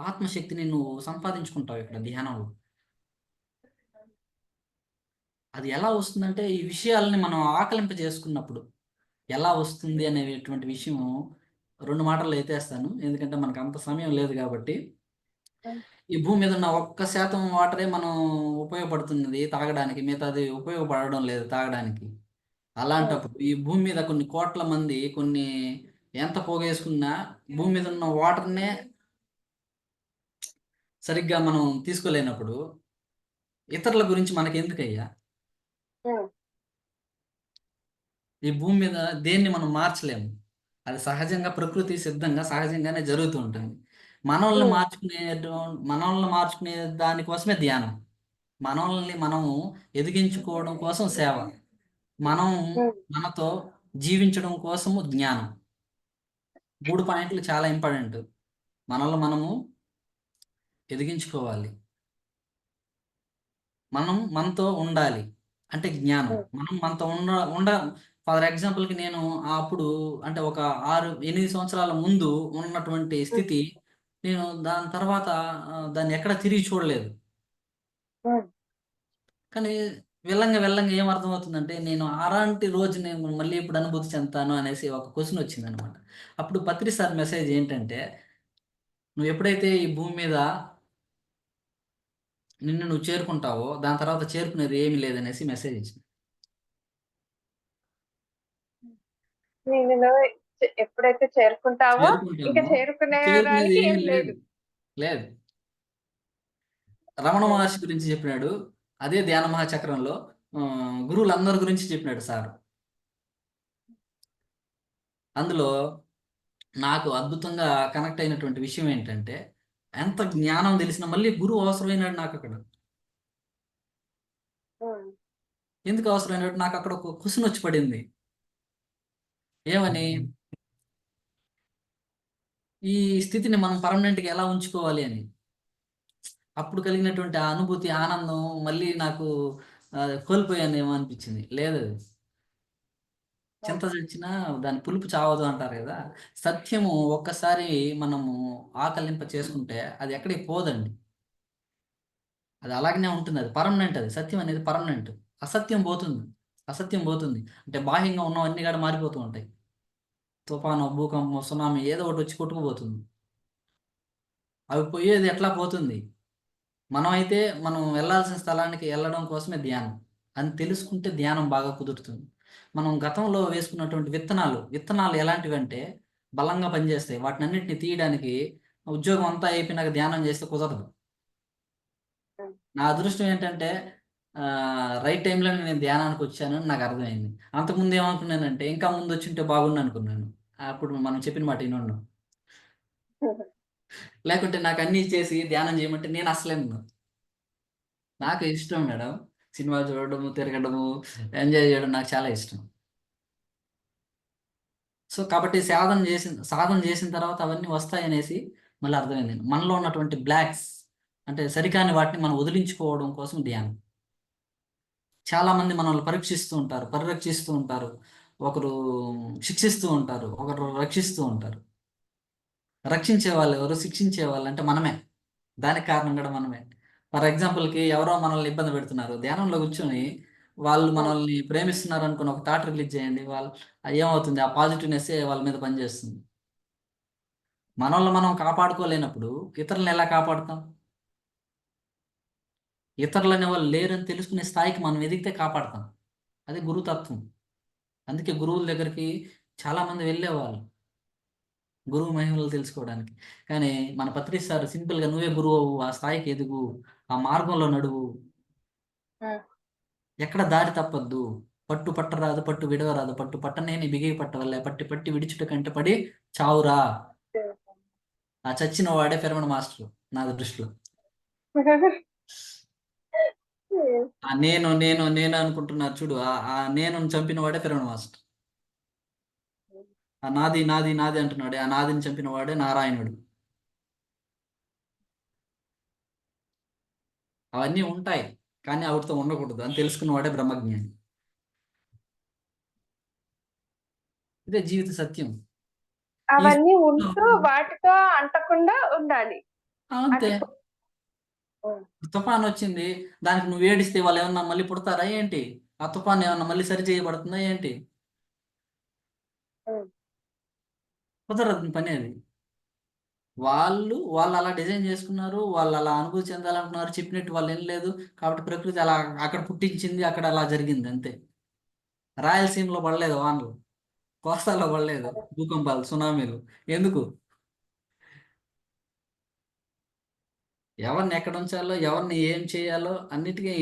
S2: ఆత్మశక్తిని నువ్వు సంపాదించుకుంటావు ఇక్కడ ధ్యానంలో. అది ఎలా వస్తుందంటే, ఈ విషయాల్ని మనం ఆకలింప చేసుకున్నప్పుడు. ఎలా వస్తుంది అనేటువంటి విషయం 2 మాటల్లో ఎత్తేస్తాను. ఎందుకంటే మనకు అంత సమయం లేదు గాబట్టి.
S1: హ్మ్.
S2: ఈ భూమి మీద ఉన్న ఒక్క శాతం వాటరే మనం ఉపయోగపడుతున్నది తాగడానికి. మిగతాది ఉపయోగపడడం లేదు తాగడానికి.
S1: హ్మ్.
S2: అలాంటప్పుడు ఈ భూమి మీద కొన్ని కోట్ల మంది ఎంత పోగేసుకున్నా భూమి మీద ఉన్న వాటర్‌నే సరిగ్గా మనం తీసుకోలేనప్పుడు ఇతరుల గురించి మనకెందుకయ్యా?
S1: హ్మ్.
S2: ఈ భూమి మీద దేన్ని మనం మార్చలేము. అది సహజంగా ప్రకృతి సిద్ధంగా సహజంగానే జరుగుతూ ఉంటుంది. మనోళ్ళని
S1: హ్మ్.
S2: మార్చుకునేటు మనోళ్ళని మార్చుకునే దాని కోసమే ధ్యానం. మనోళ్ళని మనము ఎదిగించుకోవడం కోసం సేవ. మనం
S1: హ్మ్.
S2: మనతో జీవించడం కోసము జ్ఞానం. 3 పాయింట్లు చాలా ఇంపార్టెంట్. మనల్ని మనము ఎదిగించుకోవాలి. మనం మనతో ఉండాలి. అంటే జ్ఞానం.
S1: హ్మ్.
S2: మనం మనతో ఉండ ఉండ ఫర్ ఎగ్జాంపుల్‌కి నేను అప్పుడు అంటే ఒక 6, 8 సంవత్సరాల ముందు ఉన్నటువంటి
S1: హ్మ్.
S2: స్థితి నేను దాని తర్వాత దాన్ని ఎక్కడ తిరిగి చూడలేదు.
S1: హ్మ్.
S2: కానీ వెళ్ళంగా వెళ్ళంగా ఏం అర్థమవుతుందంటే నేను అలాంటి రోజు నేను మళ్ళీ ఎప్పుడు అనుభూతి చెందుతాను అనేసి ఒక క్వెషన్ వచ్చిందనమాట. అప్పుడు పత్రి సార్ మెసేజ్ ఏంటంటే, "నువ్వు ఎప్పుడైతే ఈ భూమి మీద నిన్ను నువ్వు చేరుకుంటావో దాని తర్వాత చేరుకునేది ఏమీ లేదనేసి" మెసేజ్ ఇచ్చింది.
S1: దీనిలో ఎప్పుడైతే చేరుకుంటావో ఇంక
S2: చేరుకుంటామో
S1: చేరుకునే
S2: చేరుకునేది
S1: దానికి
S2: ఏమీ
S1: ఏం
S2: లేదు.
S1: లేదు.
S2: లేదు. రమణ
S1: హ్మ్.
S2: మహర్షి గురించి చెప్పినాడు. అదే ధ్యాన మహాచక్రంలో గురువులందరి గురించి చెప్పినాడు సారు. అందులో నాకు అద్భుతంగా కనెక్ట్ అయినటువంటి విషయం ఏంటంటే, ఎంత జ్ఞానం తెలిసినా మళ్ళీ గురువు అవసరమైనాడు నాకక్కడ.
S1: హ్మ్.
S2: ఎందుకు అవసరమైనాడు? నాకక్కడ ఒక క్వెషన్ వచ్చి పడింది. ఏమని? ఈ స్థితిని మనం పర్మనెంట్‌గా ఎలా ఉంచుకోవాలి అని. అప్పుడు కలిగినటువంటి ఆ అనుభూతి, ఆనందం మళ్ళీ నాకు కోల్పోయానేమో అనిపించింది. లేదది. చింత చచ్చినా దాని పులుపు చావదు అంటారు కదా. సత్యము ఒక్కసారి మనము ఆకలింప చేసుకుంటే అది ఎక్కడికి పోదండి. అది అలాగనే ఉంటుంది. అది పర్మనెంట్. అది సత్యం అనేది పర్మనెంట్. అసత్యం పోతుంది. అసత్యం పోతుంది అంటే బాహ్యంగా ఉన్నవన్నీ కూడా మారిపోతూ ఉంటాయి. తుఫాను, భూకంపం, సునామీ ఏదో ఒకటి వచ్చి కొట్టుకుపోతుంది. అవి పోయేది ఎట్లా పోతుంది. మనమైతే మనం వెళ్ళాల్సిన స్థలానికి వెళ్ళడం కోసమే ధ్యానం అని తెలుసుకుంటే ధ్యానం బాగా కుదురుతుంది. మనం గతంలో వేసుకున్నటువంటి విత్తనాలు విత్తనాలు ఎలాంటివి అంటే బలంగా పనిచేస్తాయి. వాటిని అన్నిటిని తీయడానికి ఉద్యోగం అంతా అయిపోయినాక ధ్యానం చేస్తే కుదరదు. నా అదృష్టం ఏంటంటే రైట్ టైంలో నేను ధ్యానానికి వచ్చానని నాకు అర్థమైంది. అంతకుముందు ఏమనుకున్నానంటే ఇంకా ముందు వచ్చింటే బాగుండు అనుకున్నాను. అప్పుడు మనం చెప్పిన మాట వినుండు. లేకుంటే నాకు అన్నీ చేసి ధ్యానం చేయమంటే నేను అసలే నాకు ఇష్టం మేడం. సినిమా చూడడము, తిరగడము, ఎంజాయ్ చేయడం నాకు చాలా ఇష్టం. సో కాబట్టి సాధన చేసిన తర్వాత అవన్నీ వస్తాయనేసి మళ్ళీ అర్థమైంది. మనలో ఉన్నటువంటి బ్లాక్స్ అంటే సరికాని వాటిని మనం వదిలించుకోవడం కోసం ధ్యానం. చాలా మంది మనల్ని పరీక్షిస్తూ ఉంటారు, పరిరక్షిస్తూ ఉంటారు. ఒకరు శిక్షిస్తూ ఉంటారు, ఒకరు రక్షిస్తూ ఉంటారు. రక్షించే వాళ్ళు ఎవరు, శిక్షించే వాళ్ళు అంటే మనమే. దానికి కారణం కూడా మనమే. ఫర్ ఎగ్జాంపుల్కి ఎవరో మనల్ని ఇబ్బంది పెడుతున్నారు, ధ్యానంలో కూర్చొని వాళ్ళు మనల్ని ప్రేమిస్తున్నారు అనుకుని ఒక థాట్ రిలీజ్ చేయండి. వాళ్ళు ఏమవుతుంది, ఆ పాజిటివ్నెస్ వాళ్ళ మీద పనిచేస్తుంది. మనల్ని మనం కాపాడుకోలేనప్పుడు ఇతరులను ఎలా కాపాడుతాం. ఇతరులు అనే వాళ్ళు లేరని తెలుసుకునే స్థాయికి మనం ఎదిగితే కాపాడతాం. అది గురుతత్వం. అందుకే గురువుల దగ్గరికి చాలా మంది వెళ్ళేవాళ్ళు గురువు మహిమలు తెలుసుకోవడానికి. కానీ మన పత్రి సార్ సింపుల్గా నువ్వే గురువు అవ్వు, ఆ స్థాయికి ఎదుగు, ఆ మార్గంలో నడువు, ఎక్కడ దారి తప్పద్దు, పట్టు పట్టరాదు, పట్టు విడవరాదు, పట్టు పట్టనేని బిగివి పట్టవల్లే, పట్టి పట్టి విడిచుట కంటే పడి చావురా. ఆ చచ్చిన వాడే పిరమిడ్ మాస్టర్ నా దృష్టిలో. ఆ నేను నేను నేను అనుకుంటున్నారు చూడు, ఆ నేను చంపిన వాడే పిరమిడ్ మాస్టర్. ఆ నాది నాది నాది అంటున్నాడే, ఆ నాదిని చంపిన వాడే నారాయణుడు. అవన్నీ ఉంటాయి కానీ ఆవిడతో ఉండకూడదు అని తెలుసుకున్న వాడే బ్రహ్మజ్ఞాని. ఇదే జీవిత సత్యం. ఈ
S1: అవన్నీ
S2: స్థితిలో
S1: ఉంటూ వాటితో అంటకుండా ఉండాలి.
S2: అంతే.
S1: అది ఉమ్,
S2: తుఫాన్ వచ్చింది, దానికి నువ్వు ఏడిస్తే వాళ్ళు ఏమన్నా మళ్ళీ పుడతారా ఏంటి? ఆ తుఫాన్ ఏమన్నా మళ్ళీ సరి చేయబడుతుందా ఏంటి?
S1: ఉమ్,
S2: కుదరదు పని అది. వాళ్ళు అలా డిజైన్ చేసుకున్నారు, వాళ్ళు అలా అనుభూతి చెందాలనుకున్నారు, చెప్పినట్టు వాళ్ళు ఏం లేదు. కాబట్టి ప్రకృతి అలా అక్కడ పుట్టించింది, అక్కడ అలా జరిగింది అంతే. రాయలసీమలో పడలేదు వానలు, కోస్తాలో పడలేదు భూకంపాలు, సునామీలు. ఎందుకు? ఎవరిని ఎక్కడ ఉంచాలో, ఎవరిని ఏం చేయాలో అన్నిటికీ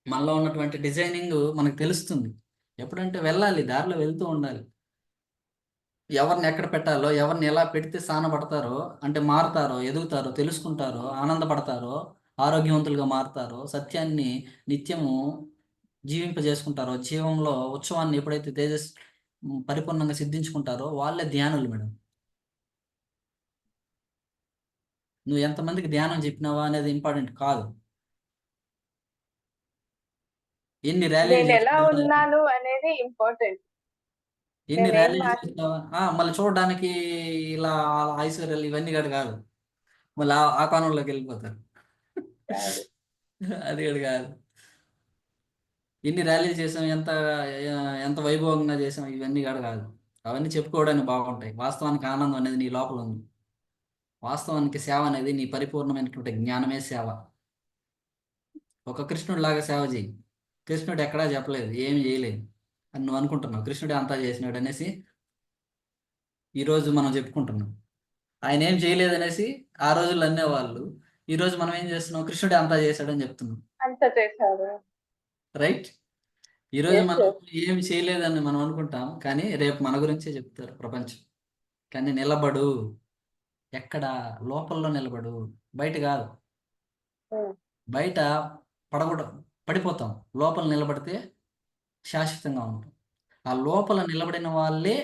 S2: మనలో ఉన్నటువంటి డిజైనింగ్ మనకు తెలుస్తుంది. ఎప్పుడంటే వెళ్ళాలి, దారిలో వెళ్తూ ఉండాలి. ఎవరిని ఎక్కడ పెట్టాలో, ఎవరిని ఎలా పెడితే సానపడతారో అంటే మారుతారో, ఎదుగుతారో, తెలుసుకుంటారో, ఆనందపడతారో, ఆరోగ్యవంతులుగా మారుతారో, సత్యాన్ని నిత్యము జీవింపజేసుకుంటారో, జీవంలో ఉత్సవాన్ని ఎప్పుడైతే పరిపూర్ణంగా సిద్ధించుకుంటారో వాళ్ళే ధ్యానులు మేడం. నువ్వు ఎంతమందికి ధ్యానం చెప్పినావా అనేది ఇంపార్టెంట్ కాదు. ఎన్ని ర్యాలీలు
S1: నేను ఎలా
S2: చేసావా,
S1: ఉన్నాను అనేది ఇంపార్టెంట్.
S2: ఎన్ని
S1: నేనేం
S2: ర్యాలీలు చేసావా, మళ్ళీ చూడడానికి ఇలా ఐశ్వర్యాలు ఇవన్నీ కూడా కాదు. మళ్ళీ ఆ కోణంలోకి వెళ్ళిపోతారు.
S1: మాట్లాడాలి.
S2: అది కూడా కాదు. ఎన్ని ర్యాలీలు చేసాం, ఎంత వైభవంగా చేసాం, ఇవన్నీ కూడా కాదు. అవన్నీ చెప్పుకోవడానికి బాగుంటాయి. వాస్తవానికి ఆనందం అనేది నీ లోపల ఉంది. వాస్తవానికి సేవ అనేది నీ పరిపూర్ణమైనటువంటి జ్ఞానమే సేవ. ఒక కృష్ణుడు లాగా సేవ చేయి. కృష్ణుడు ఎక్కడా చెప్పలేదు ఏమి చేయలేదు అని నువ్వు అనుకుంటున్నావు. కృష్ణుడే అంతా చేసినాడు అనేసి ఈరోజు మనం చెప్పుకుంటున్నాం. ఆయన ఏం చేయలేదు అనేసి ఆ రోజుల్లో అనేవాళ్ళు. ఈరోజు మనం ఏం చేస్తున్నాం, కృష్ణుడే అంతా చేశాడని చెప్తున్నాం.
S1: అంత చేశారు.
S2: రైట్. ఈరోజు
S1: ఎస్
S2: మనం
S1: ఎస్.
S2: ఏమి చేయలేదని మనం అనుకుంటాం, కానీ రేపు మన గురించే చెప్తారు ప్రపంచం. కానీ నిలబడు, ఎక్కడ లోపల్లో నిలబడు, బయట కాదు. బయట పడకూడ పడిపోతాం, లోపల నిలబడితే శాశ్వతంగా ఉంటాం. ఆ లోపల నిలబడిన వాళ్ళే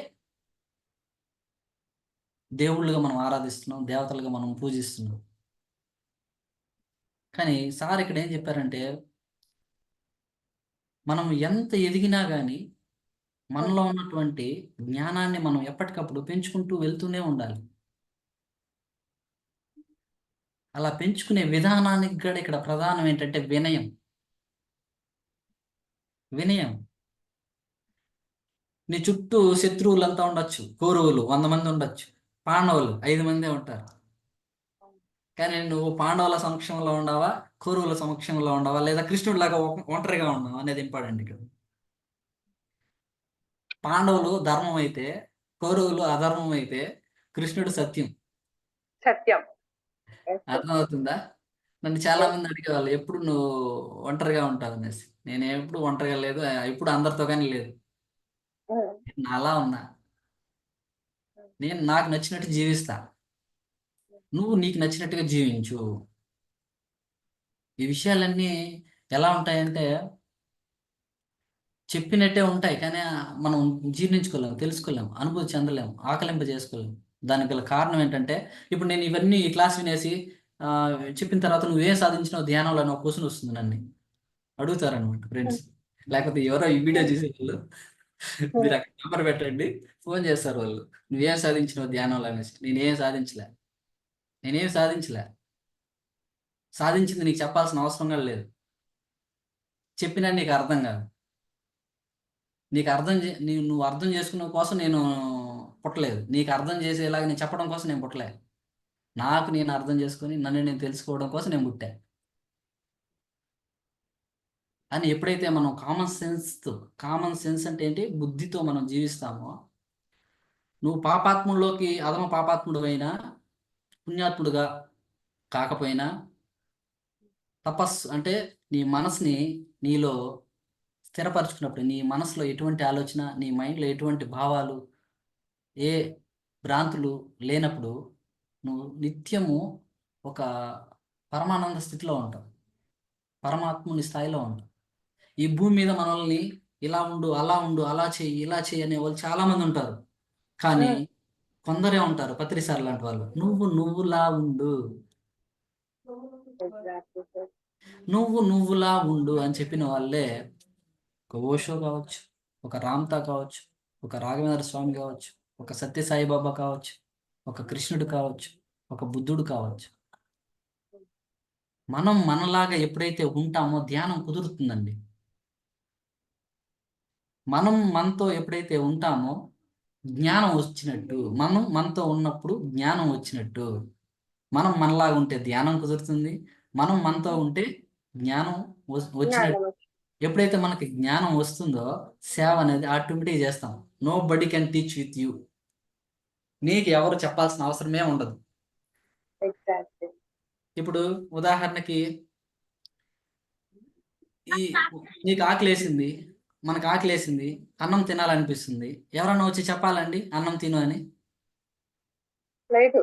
S2: దేవుళ్ళుగా మనం ఆరాధిస్తున్నాం, దేవతలుగా మనం పూజిస్తున్నాం. కానీ సార్ ఇక్కడ ఏం చెప్పారంటే మనం ఎంత ఎదిగినా కానీ మనలో ఉన్నటువంటి జ్ఞానాన్ని మనం ఎప్పటికప్పుడు పెంచుకుంటూ వెళ్తూనే ఉండాలి. అలా పెంచుకునే విధానానికి కూడా ఇక్కడ ప్రధానం ఏంటంటే వినయం. వినయం. నీ చుట్టూ శత్రువులంతా ఉండొచ్చు. కౌరవులు 100 మంది ఉండొచ్చు. పాండవులు 5 మందే ఉంటారు. కానీ నువ్వు పాండవుల సమక్షంలో ఉండవా? కౌరవుల సమక్షంలో ఉండవా? లేదా కృష్ణుడిలాగా ఒంటరిగా ఉన్నావా అనేది ఇంపార్టెంట్ ఇక్కడ. పాండవులు ధర్మం అయితే, కౌరవులు అధర్మం అయితే, కృష్ణుడు సత్యం.
S1: సత్యం. Yes, yes.
S2: అర్థమవుతుందా? నన్ను చాలా
S1: Yes.
S2: మంది అడిగేవాళ్ళు ఎప్పుడు నువ్వు ఒంటరిగా ఉంటావు అనేసి. నేను ఎప్పుడు ఒంటరిగా లేదు, ఎప్పుడు అందరితో కానీ లేదు. నేను అలా ఉన్నా. నేను నాకు నచ్చినట్టు జీవిస్తా. నువ్వు నీకు నచ్చినట్టుగా జీవించు. ఈ విషయాలన్నీ ఎలా ఉంటాయంటే చెప్పినట్టే ఉంటాయి. కానీ మనం జీర్ణించుకోలేము, తెలుసుకోలేము, అనుభూతి చెందలేము, ఆకలింప చేసుకోలేము. దానికి గల కారణం ఏంటంటే ఇప్పుడు నేను ఇవన్నీ ఈ క్లాస్ వినేసి చెప్పిన తర్వాత నువ్వేం సాధించినావు ధ్యానంలో అని ఒక క్వశ్చన్ వస్తుంది నన్ను అడుగుతారనమాట ఫ్రెండ్స్. లేకపోతే ఎవరో ఈ వీడియో చూసేవాళ్ళు మీరు అక్కడ నెంబర్ పెట్టండి, ఫోన్ చేస్తారు వాళ్ళు. నువ్వేం సాధించినావు ధ్యానంలో అనేసి. నేనేం సాధించలే. నేనేం సాధించలే. సాధించింది నీకు చెప్పాల్సిన అవసరం కూడా లేదు. చెప్పినా నీకు అర్థం కాదు. నీకు నువ్వు అర్థం చేసుకునే కోసం నేను పుట్టలేదు. నీకు అర్థం చేసేలాగా నేను చెప్పడం కోసం నేను పుట్టలేదు. నాకు నేను అర్థం చేసుకొని నన్ను నేను తెలుసుకోవడం కోసం నేను పుట్టా. అని ఎప్పుడైతే మనం కామన్ సెన్స్ అంటే ఏంటి, బుద్ధితో మనం జీవిస్తామో, నువ్వు అధమ పాపాత్ముడు అయినా పుణ్యాత్ముడుగా కాకపోయినా తపస్సు అంటే నీ మనసుని నీలో స్థిరపరచుకున్నప్పుడు, నీ మనసులో ఎటువంటి ఆలోచన, నీ మైండ్లో ఎటువంటి భావాలు, ఏ భ్రాంతులు లేనప్పుడు నువ్వు నిత్యము ఒక పరమానంద స్థితిలో ఉంటావు. పరమాత్ముని స్థాయిలో ఉంటావు. ఈ భూమి మీద మనల్ని ఇలా ఉండు, అలా ఉండు, అలా చెయ్యి, ఇలా చెయ్యి అనే వాళ్ళు చాలా మంది ఉంటారు. కానీ కొందరే ఉంటారు పత్రిసార్ లాంటి వాళ్ళు. నువ్వులా ఉండు,
S1: Exactly, sir.
S2: నువ్వులా ఉండు అని చెప్పిన వాళ్ళే ఒక ఓషో కావచ్చు, ఒక రామ్తా కావచ్చు, ఒక రాఘవేంద్ర స్వామి కావచ్చు, ఒక సత్యసాయిబాబా కావచ్చు, ఒక కృష్ణుడు కావచ్చు, ఒక బుద్ధుడు కావచ్చు. మనం మనలాగా ఎప్పుడైతే ఉంటామో ధ్యానం కుదురుతుందండి. మనం మనతో ఎప్పుడైతే ఉంటామో జ్ఞానం వచ్చినట్టు. మనం మనతో ఉన్నప్పుడు జ్ఞానం వచ్చినట్టు. మనం మనలాగా ఉంటే ధ్యానం కుదురుతుంది. మనం మనతో ఉంటే జ్ఞానం వచ్చినట్టు.
S1: జ్ఞానం.
S2: ఎప్పుడైతే మనకి జ్ఞానం వస్తుందో సేవ అనేది ఆటోమేటిక్ చేస్తాం. Nobody can teach with you. నీకు ఎవరు చెప్పాల్సిన అవసరమే ఉండదు.
S1: Exactly.
S2: ఇప్పుడు ఉదాహరణకి ఈ నీకు ఆకలేసింది, మనకు ఆకలేసింది, అన్నం తినాలనిపిస్తుంది. ఎవరన్నా వచ్చి చెప్పాలండి అన్నం తిను అని?
S1: లేదు.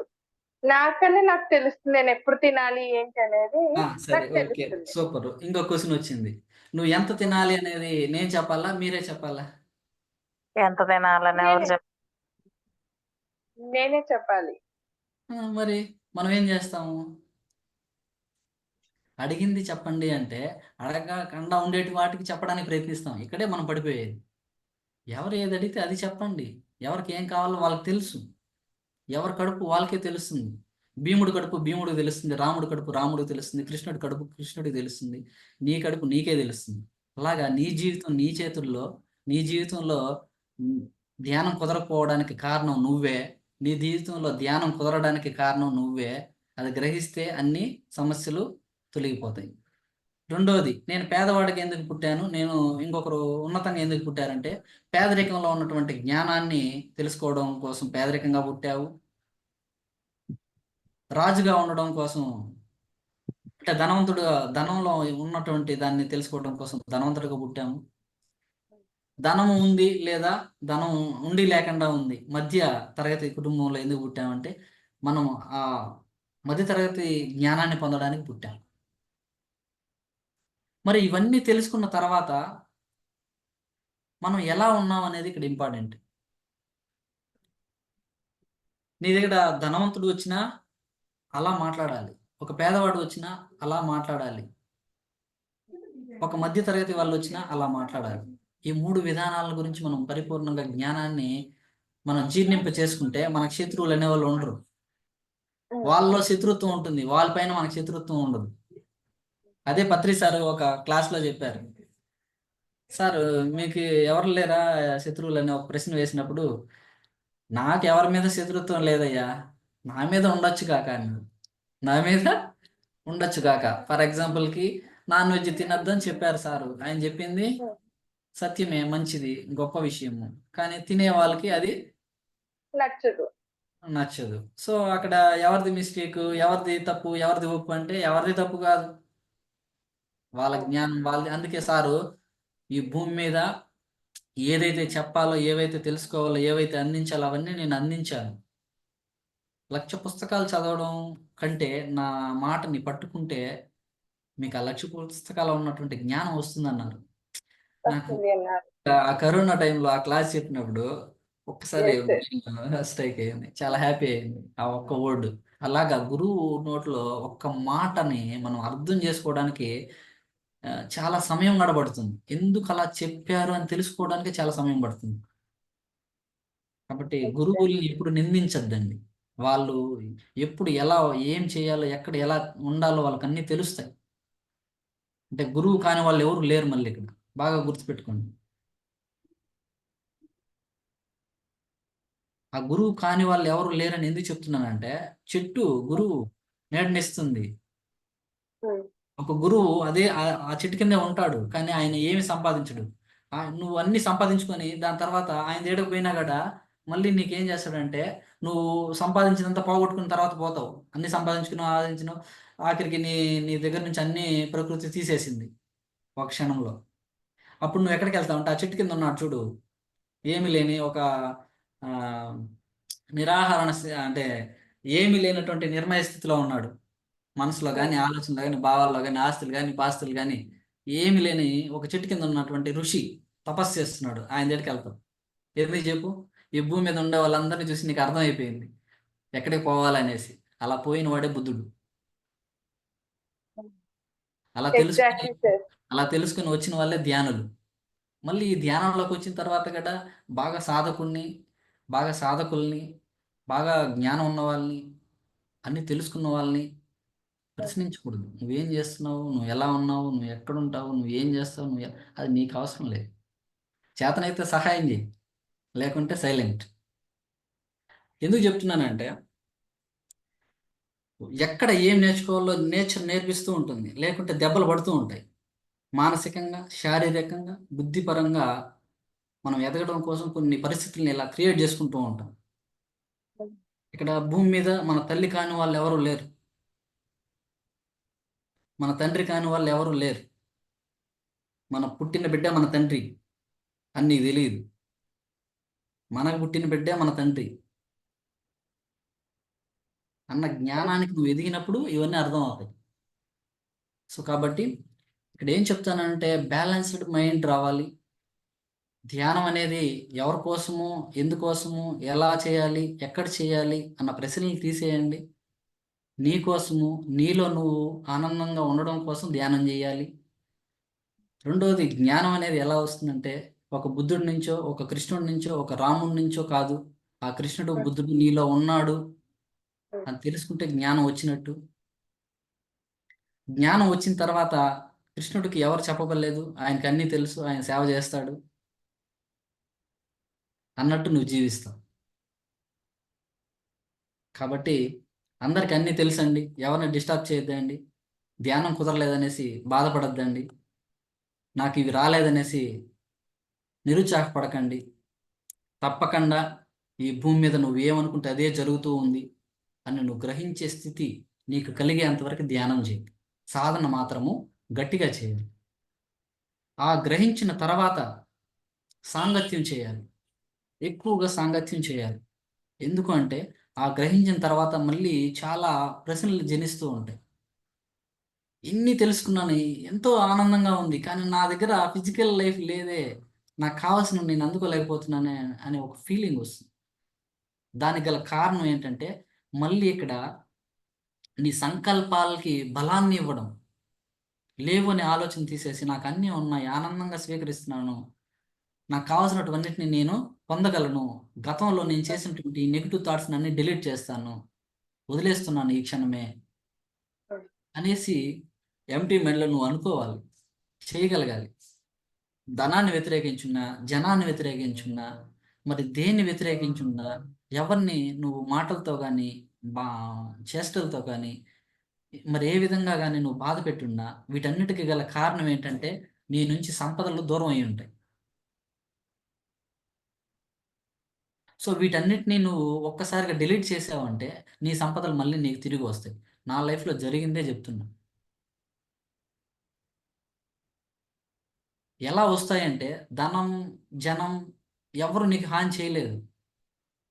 S1: నాకన్నా నాకు తెలుస్తుంది నేను ఎప్పుడు తినాలి ఏంటి అనేది
S2: సరే,
S1: నాకు
S2: ఓకే,
S1: తెలుస్తుంది.
S2: సూపర్. ఇంకో క్వశ్చన్ వచ్చింది. నువ్వు ఎంత తినాలి అనేది నేను చెప్పాలా, మీరే చెప్పాలా?
S3: ఎంత తినాలని ఎవరు
S1: నేనే చెప్పాలి.
S2: మరి మనం ఏం చేస్తాము? అడిగింది చెప్పండి అంటే అడగకుండా ఉండేటి వాటికి చెప్పడానికి ప్రయత్నిస్తాం. ఇక్కడే మనం పడిపోయేది. ఎవరు ఏది అడిగితే అది చెప్పండి. ఎవరికి ఏం కావాలో వాళ్ళకి తెలుసు. ఎవరి కడుపు వాళ్ళకే తెలుస్తుంది. భీముడు కడుపు భీముడికి తెలుస్తుంది, రాముడు కడుపు రాముడికి తెలుస్తుంది, కృష్ణుడి కడుపు కృష్ణుడికి తెలుస్తుంది, నీ కడుపు నీకే తెలుస్తుంది. అలాగా నీ జీవితం నీ చేతుల్లో. నీ జీవితంలో ధ్యానం కుదరకపోవడానికి కారణం నువ్వే. నీ జీవితంలో ధ్యానం కుదరడానికి కారణం నువ్వే. అది గ్రహిస్తే అన్ని సమస్యలు తొలగిపోతాయి. రెండోది, నేను పేదవాడికి ఎందుకు పుట్టాను, నేను ఇంకొకరు ఉన్నతంగా ఎందుకు పుట్టారంటే పేదరికంలో ఉన్నటువంటి జ్ఞానాన్ని తెలుసుకోవడం కోసం పేదరికంగా పుట్టావు. రాజుగా ఉండడం కోసం అంటే ధనంలో ఉన్నటువంటి దాన్ని తెలుసుకోవడం కోసం ధనవంతుడిగా పుట్టాము. ధనం ఉంది లేదా ధనం ఉండి లేకుండా ఉంది మధ్య తరగతి కుటుంబంలో ఎందుకు పుట్టామంటే మనం ఆ మధ్య తరగతి జ్ఞానాన్ని పొందడానికి పుట్టాం. మరి ఇవన్నీ తెలుసుకున్న తర్వాత మనం ఎలా ఉన్నాం అనేది ఇక్కడ ఇంపార్టెంట్. నీ దగ్గర ధనవంతుడు వచ్చినా అలా మాట్లాడాలి, ఒక పేదవాడు వచ్చినా అలా మాట్లాడాలి, ఒక మధ్య తరగతి వాళ్ళు వచ్చినా అలా మాట్లాడాలి. ఈ 3 విధానాల గురించి మనం పరిపూర్ణంగా జ్ఞానాన్ని మనం జీర్ణింప చేసుకుంటే మనకు శత్రువులు అనేవాళ్ళు ఉండరు. వాళ్ళలో శత్రుత్వం ఉంటుంది, వాళ్ళపైన మనకు శత్రుత్వం ఉండదు. అదే పత్రి సార్ ఒక క్లాస్లో చెప్పారు. సార్ మీకు ఎవరు లేరా శత్రువులు అని ఒక ప్రశ్న వేసినప్పుడు, నాకు ఎవరి మీద శత్రుత్వం లేదయ్యా, నా మీద ఉండొచ్చు కాక అన్నాడు. నా మీద ఉండొచ్చు కాక. ఫర్ ఎగ్జాంపుల్కి నాన్ వెజ్ తినద్దు అని చెప్పారు సారు. ఆయన చెప్పింది సత్యమే, మంచిది, గొప్ప విషయము. కానీ తినే వాళ్ళకి అది
S1: నచ్చదు.
S2: నచ్చదు. సో అక్కడ ఎవరిది మిస్టేక్, ఎవరిది తప్పు, ఎవరిది ఒప్పు అంటే ఎవరిది తప్పు కాదు, వాళ్ళ జ్ఞానం వాళ్ళది. అందుకే సారు ఈ భూమి మీద ఏదైతే చెప్పాలో, ఏవైతే తెలుసుకోవాలో, ఏవైతే అందించాలో అవన్నీ నేను అందించాను. 1,00,000 పుస్తకాలు చదవడం కంటే నా మాటని పట్టుకుంటే మీకు ఆ 1,00,000 పుస్తకాలు ఉన్నటువంటి జ్ఞానం వస్తుందన్నారు. నాకు
S1: వస్తుంది అన్నారు.
S2: ఆ కరోనా టైంలో ఆ క్లాస్ చెప్పినప్పుడు ఒక్కసారి
S1: Yes,
S2: స్ట్రైక్ అయింది, చాలా హ్యాపీ అయింది ఆ ఒక్క వర్డ్. అలాగా గురువు నోట్లో ఒక్క మాటని మనం అర్థం చేసుకోవడానికి చాలా సమయం గడబడుతుంది. ఎందుకు అలా చెప్పారు అని తెలుసుకోవడానికి చాలా సమయం పడుతుంది. కాబట్టి
S1: exactly.
S2: గురువుల్ని ఎప్పుడు నిందించద్దండి. వాళ్ళు ఎప్పుడు ఎలా ఏం చేయాలో, ఎక్కడ ఎలా ఉండాలో వాళ్ళకి అన్నీ తెలుస్తాయి. అంటే గురువు కాని వాళ్ళు ఎవరు లేరు మళ్ళీ ఇక్కడ, బాగా గుర్తుపెట్టుకోండి. ఆ గురువు కాని వాళ్ళు ఎవరు లేరని ఎందుకు చెప్తున్నానంటే, చెట్టు గురువు నీడనిస్తుంది.
S1: Hmm.
S2: ఒక గురువు అదే ఆ చెట్టు కిందే ఉంటాడు, కానీ ఆయన ఏమి సంపాదించడు. నువ్వు అన్ని సంపాదించుకొని దాని తర్వాత ఆయన దగ్గరకు పోయినా కూడా మళ్ళీ నీకేం చేస్తాడంటే, నువ్వు సంపాదించినంత పోగొట్టుకున్న తర్వాత పోతావు. అన్ని సంపాదించుకున్నావు, ఆదించినావు, ఆఖరికి నీ నీ దగ్గర నుంచి అన్ని ప్రకృతి తీసేసింది ఒక క్షణంలో. అప్పుడు నువ్వు ఎక్కడికి వెళ్తావు అంటే, ఆ చెట్టు కింద ఉన్నాడు చూడు, ఏమి లేని ఒక ఆ, నిరాహరణ అంటే ఏమి లేనటువంటి నిర్మయ స్థితిలో ఉన్నాడు. మనసులో కానీ, ఆలోచనలో కానీ, భావాల్లో కానీ, ఆస్తులు కానీ, పాస్తులు కానీ ఏమి లేని ఒక చెట్టు కింద ఉన్నటువంటి ఋషి తపస్సు చేస్తున్నాడు. ఆయన దగ్గరికి వెళ్తాం. ఎందుకు చెప్పు? ఈ భూమి మీద ఉండే వాళ్ళందరినీ చూసి నీకు అర్థమైపోయింది ఎక్కడికి పోవాలనేసి. అలా పోయిన వాడే బుద్ధుడు. అలా తెలుసుకుని
S1: Exactly, sir.
S2: అలా తెలుసుకుని వచ్చిన వాళ్ళే ధ్యానులు. మళ్ళీ ఈ ధ్యానంలోకి వచ్చిన తర్వాత కూడా బాగా సాధకుల్ని, బాగా సాధకుల్ని, బాగా జ్ఞానం ఉన్న వాళ్ళని, అన్ని తెలుసుకున్న వాళ్ళని ప్రశ్నించకూడదు. నువ్వేం చేస్తున్నావు, నువ్వు ఎలా ఉన్నావు, నువ్వు ఎక్కడుంటావు, నువ్వు ఏం చేస్తావు, అది నీకు అవసరం లేదు. చేతనైతే సహాయం చేయి, లేకుంటే సైలెంట్. ఎందుకు చెప్తున్నానంటే, ఎక్కడ ఏం నేర్చుకోవాలో నేచర్ నేర్పిస్తూ ఉంటుంది, లేకుంటే దెబ్బలు పడుతూ ఉంటాయి. మానసికంగా, శారీరకంగా, బుద్ధిపరంగా మనం ఎదగడం కోసం కొన్ని పరిస్థితుల్ని ఇలా క్రియేట్ చేసుకుంటూ ఉంటాం. ఇక్కడ భూమి మీద మన తల్లి కాని వాళ్ళు ఎవరు లేరు, మన తండ్రి కాని వాళ్ళు ఎవరు లేరు. మన పుట్టిన బిడ్డ మన తండ్రి అని నీకు తెలియదు. మనకు పుట్టిన బిడ్డే మన తండ్రి అన్న జ్ఞానానికి నువ్వు ఎదిగినప్పుడు ఇవన్నీ అర్థం అవుతాయి. సో కాబట్టి ఇక్కడ ఏం చెప్తానంటే, బ్యాలెన్స్డ్ మైండ్ రావాలి. ధ్యానం అనేది ఎవరి కోసము, ఎందుకోసము, ఎలా చేయాలి, ఎక్కడ చేయాలి అన్న ప్రశ్నలు తీసేయండి. నీ కోసము, నీలో నువ్వు ఆనందంగా ఉండడం కోసం ధ్యానం చేయాలి. రెండోది, జ్ఞానం అనేది ఎలా వస్తుందంటే, ఒక బుద్ధుడి నుంచో, ఒక కృష్ణుడి నుంచో, ఒక రాముడి నుంచో కాదు. ఆ కృష్ణుడు, బుద్ధుడు నీలో ఉన్నాడు అని తెలుసుకుంటే జ్ఞానం వచ్చినట్టు. జ్ఞానం వచ్చిన తర్వాత కృష్ణుడికి ఎవరు చెప్పబడలేదు, ఆయనకి అన్నీ తెలుసు, ఆయన సేవ చేస్తాడు అన్నట్టు నువ్వు జీవిస్తావు. కాబట్టి అందరికి అన్నీ తెలుసండి, ఎవరిని డిస్టర్బ్ చేయొద్దండి. ధ్యానం కుదరలేదనేసి బాధపడద్దండి. నాకు ఇవి రాలేదనేసి నిరుత్సాహపడకండి. తప్పకుండా ఈ భూమి మీద నువ్వు ఏమనుకుంటే అదే జరుగుతూ ఉంది అని నువ్వు గ్రహించే స్థితి నీకు కలిగేంతవరకు ధ్యానం చేయి. సాధన మాత్రము గట్టిగా చేయాలి. ఆ గ్రహించిన తర్వాత సాంగత్యం చేయాలి, ఎక్కువగా సాంగత్యం చేయాలి. ఎందుకు అంటే, ఆ గ్రహించిన తర్వాత మళ్ళీ చాలా ప్రశ్నలు జనిస్తూ ఉంటాయి. ఇన్ని తెలుసుకున్నాను, ఎంతో ఆనందంగా ఉంది, కానీ నా దగ్గర ఫిజికల్ లైఫ్ లేదే, నాకు కావాల్సిన నేను అందుకోలేకపోతున్నానే అనే ఒక ఫీలింగ్ వస్తుంది. దానికి గల కారణం ఏంటంటే, మళ్ళీ ఇక్కడ నీ సంకల్పాలకి బలాన్ని ఇవ్వడం, లేవు అనే ఆలోచన తీసేసి నాకు అన్నీ ఉన్నాయి, ఆనందంగా స్వీకరిస్తున్నాను నాకు కావాల్సినటువన్నిటిని నేను పొందగలను. గతంలో నేను చేసినటువంటి నెగిటివ్ థాట్స్ అన్ని డిలీట్ చేస్తాను, వదిలేస్తున్నాను ఈ క్షణమే అనేసి ఎంటీ మైండ్లో నువ్వు అనుకోవాలి, చేయగలగాలి. ధనాన్ని వ్యతిరేకించున్నా, జనాన్ని వ్యతిరేకించున్నా, మరి దేన్ని వ్యతిరేకించున్నా, ఎవరిని నువ్వు మాటలతో కానీ బా చేష్టలతో కానీ మరి ఏ విధంగా కానీ నువ్వు బాధ పెట్టున్నా, వీటన్నిటికీ గల కారణం ఏంటంటే నీ నుంచి సంపదలు దూరం అయి ఉంటాయి. సో వీటన్నిటిని నువ్వు ఒక్కసారిగా డిలీట్ చేసావంటే నీ సంపదలు మళ్ళీ నీకు తిరిగి వస్తాయి. నా లైఫ్లో జరిగిందే చెప్తున్నా. ఎలా వస్తాయంటే ధనం, జనం ఎవరు నీకు హాని చేయలేదు.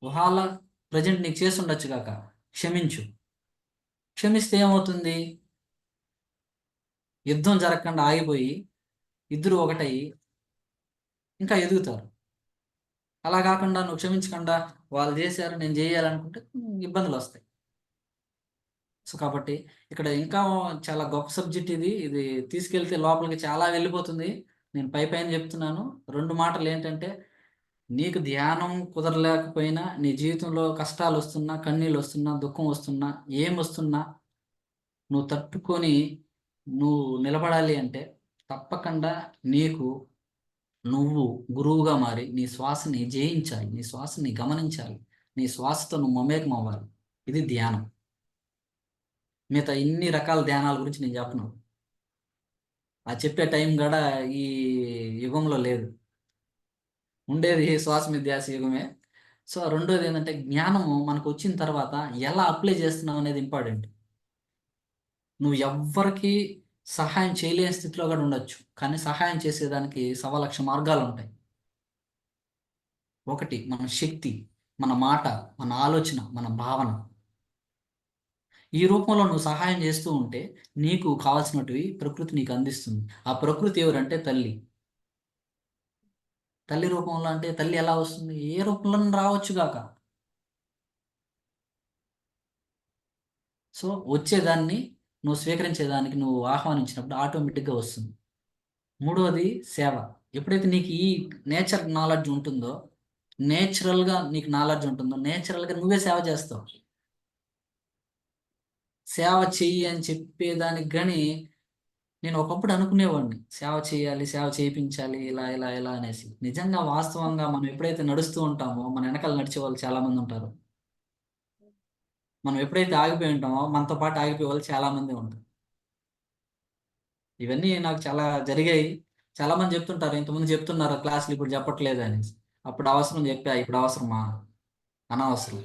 S2: ఒకవేళ ప్రజెంట్ నీకు చేసి ఉండొచ్చు కాక, క్షమించు. క్షమిస్తే ఏమవుతుంది? యుద్ధం జరగకుండా ఆగిపోయి ఇద్దరు ఒకటయ్యి ఇంకా ఎదుగుతారు. అలా కాకుండా నువ్వు క్షమించకుండా వాళ్ళు చేశారు నేను చేయాలనుకుంటే ఇబ్బందులు వస్తాయి. సో కాబట్టి ఇక్కడ ఇంకా చాలా గొప్ప సబ్జెక్ట్ ఇది. ఇది తీసుకెళ్తే లోపలికి చాలా వెళ్ళిపోతుంది. నేను పైన చెప్తున్నాను. 2 మాటలు ఏంటంటే, నీకు ధ్యానం కుదరలేకపోయినా, నీ జీవితంలో కష్టాలు వస్తున్నా, కన్నీళ్ళు వస్తున్నా, దుఃఖం వస్తున్నా, ఏం వస్తున్నా నువ్వు తట్టుకొని నువ్వు నిలబడాలి అంటే తప్పకుండా నీకు నువ్వు గురువుగా మారి నీ శ్వాసని జయించాలి, నీ శ్వాసని గమనించాలి, నీ శ్వాసతో నువ్వు మమేకం అవ్వాలి. ఇది ధ్యానం. మిగతా ఇన్ని రకాల ధ్యానాల గురించి నేను చెప్పను. ఆ చెప్పే టైం కూడా ఈ యుగంలో లేదు. ఉండేది శ్వాస మీద ధ్యాస యుగమే. సో రెండోది ఏంటంటే, జ్ఞానము మనకు వచ్చిన తర్వాత ఎలా అప్లై చేస్తున్నావు అనేది ఇంపార్టెంట్. నువ్వు ఎవ్వరికి సహాయం చేయలేని స్థితిలో కూడా ఉండొచ్చు, కానీ సహాయం చేసేదానికి 1,00,000 మార్గాలు ఉంటాయి. ఒకటి మన శక్తి, మన మాట, మన ఆలోచన, మన భావన. ఈ రూపంలో నువ్వు సహాయం చేస్తూ ఉంటే నీకు కావాల్సినటివి ప్రకృతి నీకు అందిస్తుంది. ఆ ప్రకృతి ఎవరంటే తల్లి. తల్లి రూపంలో అంటే తల్లి ఎలా వస్తుంది? ఏ రూపంలో రావచ్చు గాక. సో వచ్చేదాన్ని నువ్వు స్వీకరించేదానికి నువ్వు ఆహ్వానించినప్పుడు ఆటోమేటిక్గా వస్తుంది. మూడవది సేవ. ఎప్పుడైతే నీకు ఈ నేచర్ నాలెడ్జ్ ఉంటుందో, నేచురల్గా నీకు నాలెడ్జ్ ఉంటుందో, నేచురల్గా నువ్వే సేవ చేస్తావు. సేవ చెయ్యి అని చెప్పేదానికి కానీ నేను ఒకప్పుడు అనుకునేవాడిని, సేవ చేయాలి, సేవ చేయించాలి, ఇలా ఇలా ఇలా అనేసి. నిజంగా వాస్తవంగా మనం ఎప్పుడైతే నడుస్తూ ఉంటామో మన వెనకాల నడిచే వాళ్ళు చాలా మంది ఉంటారు. మనం ఎప్పుడైతే ఆగిపోయి ఉంటామో మనతో పాటు ఆగిపోయే వాళ్ళు చాలా మంది ఉంటారు. ఇవన్నీ నాకు చాలా జరిగాయి. చాలా మంది చెప్తుంటారు, ఇంతకుముందు చెప్తున్నారు క్లాసులు ఇప్పుడు చెప్పట్లేదు అనేసి. అప్పుడు అవసరం చెప్పా, ఇప్పుడు అవసరమా? అనవసరం.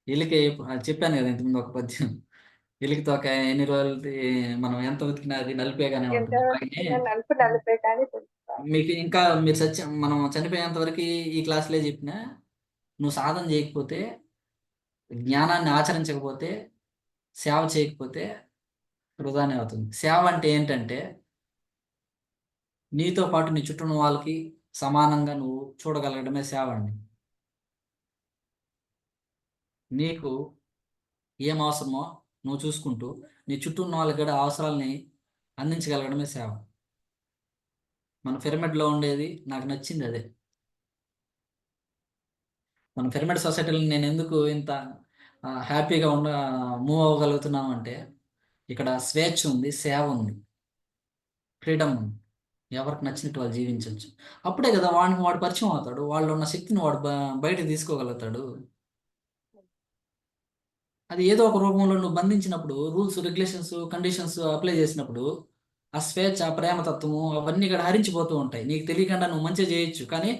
S2: ఎలికే చెప్పాను కదా ఇంతకుముందు ఒక పద్యం. ఎలికి తోక ఎన్ని రోజులు మనం ఎంత ఉతికినా అది నలిపేగానే
S1: ఎంత
S2: ఉంటుంది. అలాగే
S1: నలుపు నలుపే కానీ
S2: మీకు ఇంకా మీరు మనం చనిపోయేంత వరకు ఈ క్లాసులే చెప్పినా, నువ్వు సాధన చేయకపోతే, జ్ఞానాన్ని ఆచరించకపోతే, సేవ చేయకపోతే వృధానే అవుతుంది. సేవ అంటే ఏంటంటే నీతో పాటు నీ చుట్టూ ఉన్న వాళ్ళకి సమానంగా నువ్వు చూడగలగడమే సేవ అండి. నీకు ఏం అవసరమో నువ్వు చూసుకుంటూ నీ చుట్టూ ఉన్న వాళ్ళకి కూడా అవసరాలని అందించగలగడమే సేవ. మన పిరమిడ్లో ఉండేది నాకు నచ్చింది అదే. మన పిరమిడ్ సొసైటీలో నేను ఎందుకు ఇంత హ్యాపీగా మూవ్ అవ్వగలుగుతున్నాం అంటే, ఇక్కడ స్వేచ్ఛ ఉంది, సేవ ఉంది, ఫ్రీడమ్ ఉంది. ఎవరికి నచ్చినట్టు వాళ్ళు జీవించవచ్చు. అప్పుడే కదా వాడు పరిచయం అవుతాడు, వాళ్ళు ఉన్న శక్తిని వాడు బయటకు తీసుకోగలుగుతాడు. అది ఏదో ఒక రూపంలో నువ్వు బంధించినప్పుడు, రూల్స్, రెగ్యులేషన్స్, కండిషన్స్ అప్లై చేసినప్పుడు ఆ స్వేచ్ఛ, ప్రేమతత్వము అవన్నీ ఇక్కడ హరించిపోతూ ఉంటాయి. నీకు తెలియకుండా నువ్వు మంచిగా చేయొచ్చు, కానీ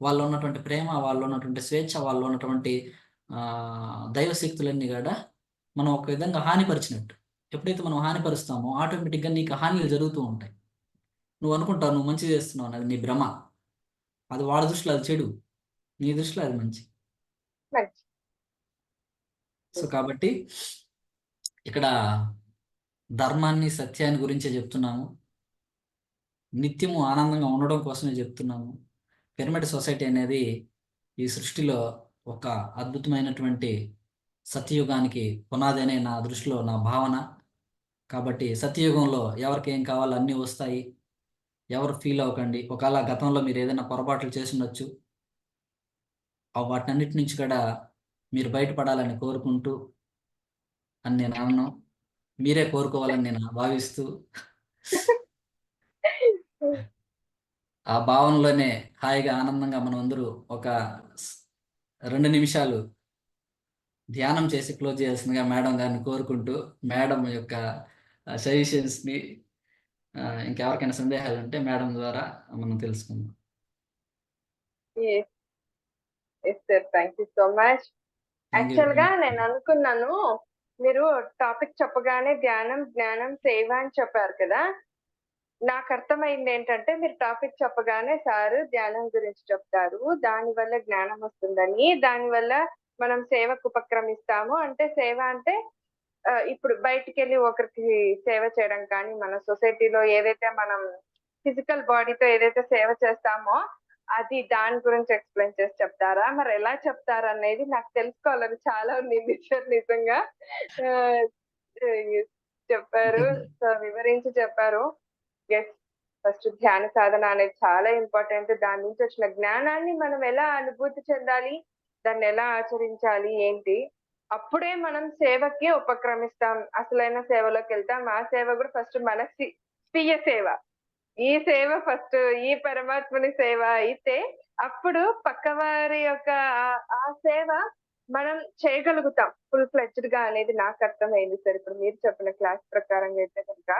S2: వాళ్ళు ఉన్నటువంటి ప్రేమ, వాళ్ళు ఉన్నటువంటి స్వేచ్ఛ, వాళ్ళు ఉన్నటువంటి దైవశక్తులన్నీ కూడా మనం ఒక విధంగా హానిపరిచినట్టు. ఎప్పుడైతే మనం హానిపరుస్తామో ఆటోమేటిక్గా నీకు హానిలు జరుగుతూ ఉంటాయి. నువ్వు అనుకుంటావు నువ్వు మంచి చేస్తున్నావు, అది నీ భ్రమ. అది వాడి దృష్టిలో అది చెడు, నీ దృష్టిలో అది మంచి.
S1: మంచి.
S2: సో కాబట్టి ఇక్కడ ధర్మాన్ని, సత్యాన్ని గురించే చెప్తున్నాము. నిత్యము ఆనందంగా ఉండడం కోసమే చెప్తున్నాము. పిరమిడ్ సొసైటీ అనేది ఈ సృష్టిలో ఒక అద్భుతమైనటువంటి సత్యయుగానికి పునాది అనే నా దృష్టిలో నా భావన. కాబట్టి సత్యయుగంలో ఎవరికి ఏం కావాలో అన్నీ వస్తాయి. ఎవరు ఫీల్ అవ్వకండి. ఒకవేళ గతంలో మీరు ఏదైనా పొరపాట్లు చేసుండొచ్చు. వాటన్నిటి నుంచి కూడా మీరు బయటపడాలని కోరుకుంటూ అని నేను అనను. మీరే కోరుకోవాలని నేను భావిస్తూ ఆ భావనలోనే హాయిగా ఆనందంగా మనం అందరూ ఒక 2 నిమిషాలు ధ్యానం చేసి క్లోజ్ చేయాల్సిందిగా మేడం గారిని కోరుకుంటూ మేడం యొక్క సజెషన్స్ని ఇంకెవరికైనా సందేహాలు ఉంటే మేడం ద్వారా మనం తెలుసుకుందాం.
S1: Yes sir, thank you so much.
S2: Thank you
S1: actual
S2: very
S1: గా
S2: మచ్.
S1: నేను అనుకున్నాను, మీరు టాపిక్ చెప్పగానే ధ్యానం, జ్ఞానం, సేవ అని చెప్పారు కదా. నాకు అర్థమైంది ఏంటంటే, మీరు టాపిక్ చెప్పగానే సారు ధ్యానం గురించి చెప్తారు, దాని వల్ల జ్ఞానం వస్తుందని, దాని వల్ల మనం సేవకు ఉపక్రమిస్తాము. అంటే సేవ అంటే ఇప్పుడు బయటికెళ్ళి ఒకరికి సేవ చేయడం కానీ, మన సొసైటీలో ఏదైతే మనం ఫిజికల్ బాడీతో ఏదైతే సేవ చేస్తామో, అది దాని గురించి ఎక్స్‌ప్లెయిన్ చేసి చెప్తారా? మరి ఎలా చెప్తారనేది నాకు తెలుసుకోవాలని చాలా ఉంది సార్ నిజంగా. ఆహ్, చెప్పారు. సో, వివరించి చెప్పారు. యెస్. ఫస్ట్ ధ్యాన సాధన అనేది చాలా ఇంపార్టెంట్. దాని నుంచి వచ్చిన జ్ఞానాన్ని మనం ఎలా అనుభూతి చెందాలి? దాన్నెలా ఆచరించాలి? ఏంటి? అప్పుడే మనం సేవకి ఉపక్రమిస్తాం. అసలైన సేవలోకెళ్తాం. ఆ సేవ గూడా ఫస్ట్ మన స్వీయ సేవ. ఈ సేవ ఫస్ట్, ఈ పరమాత్ముని సేవ అయితే, అప్పుడు పక్కవారి యొక్క ఆ సేవ మనం చేయగలుగుతాం ఫుల్ ఫ్లెడ్జ్డ్‌గా అనేది నాకు అర్థమైంది సార్. ఇప్పుడు మీరు చెప్పిన క్లాస్ ప్రకారంగా అయితే గనుక.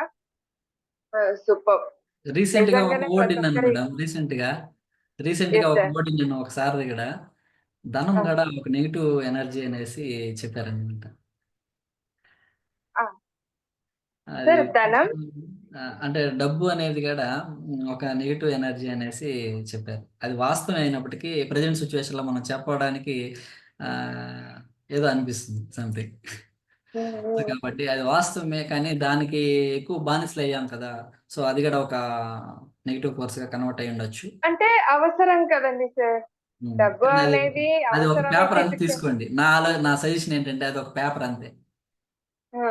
S1: సూపర్బ్!
S2: రీసెంట్‌గా ఒక
S1: నిజంగానే
S2: వర్డ్
S1: ప్రతి
S2: విన్నాను
S1: ఒక్కరి
S2: మేడం. రీసెంట్‌గా
S1: యెస్
S2: ఒక
S1: సార్.
S2: వర్డ్ విన్నాను ఒక సార్ దగ్గర. ధనం
S1: ఆ!
S2: గూడా ఒక నెగెటివ్ ఎనర్జీ అనేసి చెప్పారనమాట.
S1: ఆ!
S2: అది
S1: సార్ ధనం
S2: కొంచెం అంటే డబ్బు అనేది గూడా ఒక నెగెటివ్ ఎనర్జీ అనేసి చెప్పారు. అది వాస్తవమే అయినప్పటికీ ప్రెజెంట్ సిట్యుయేషన్‌లో మనం చెప్పడానికి ఆహ్, ఏదో అనిపిస్తుంది సంథింగ్.
S1: హ్మ్.
S2: సో,
S1: హ్మ్.
S2: కాబట్టి అది వాస్తవమే కానీ దానికి ఎక్కువ బానిసలయ్యాం కదా! సో, అది గూడా ఒక నెగెటివ్ ఫోర్స్‌గా కన్వర్ట్ అయ్యుండొచ్చు.
S1: అంటే అవసరం కదండీ సార్. డబ్బు
S2: కానీ
S1: అనేది
S2: అది ఒక
S1: అవసరమే
S2: పేపర్ అని
S1: ఫిజికల్.
S2: తీసుకోండి. నా సజెషన్ ఏంటంటే అదొక పేపర్ అంతే.
S1: ఆ!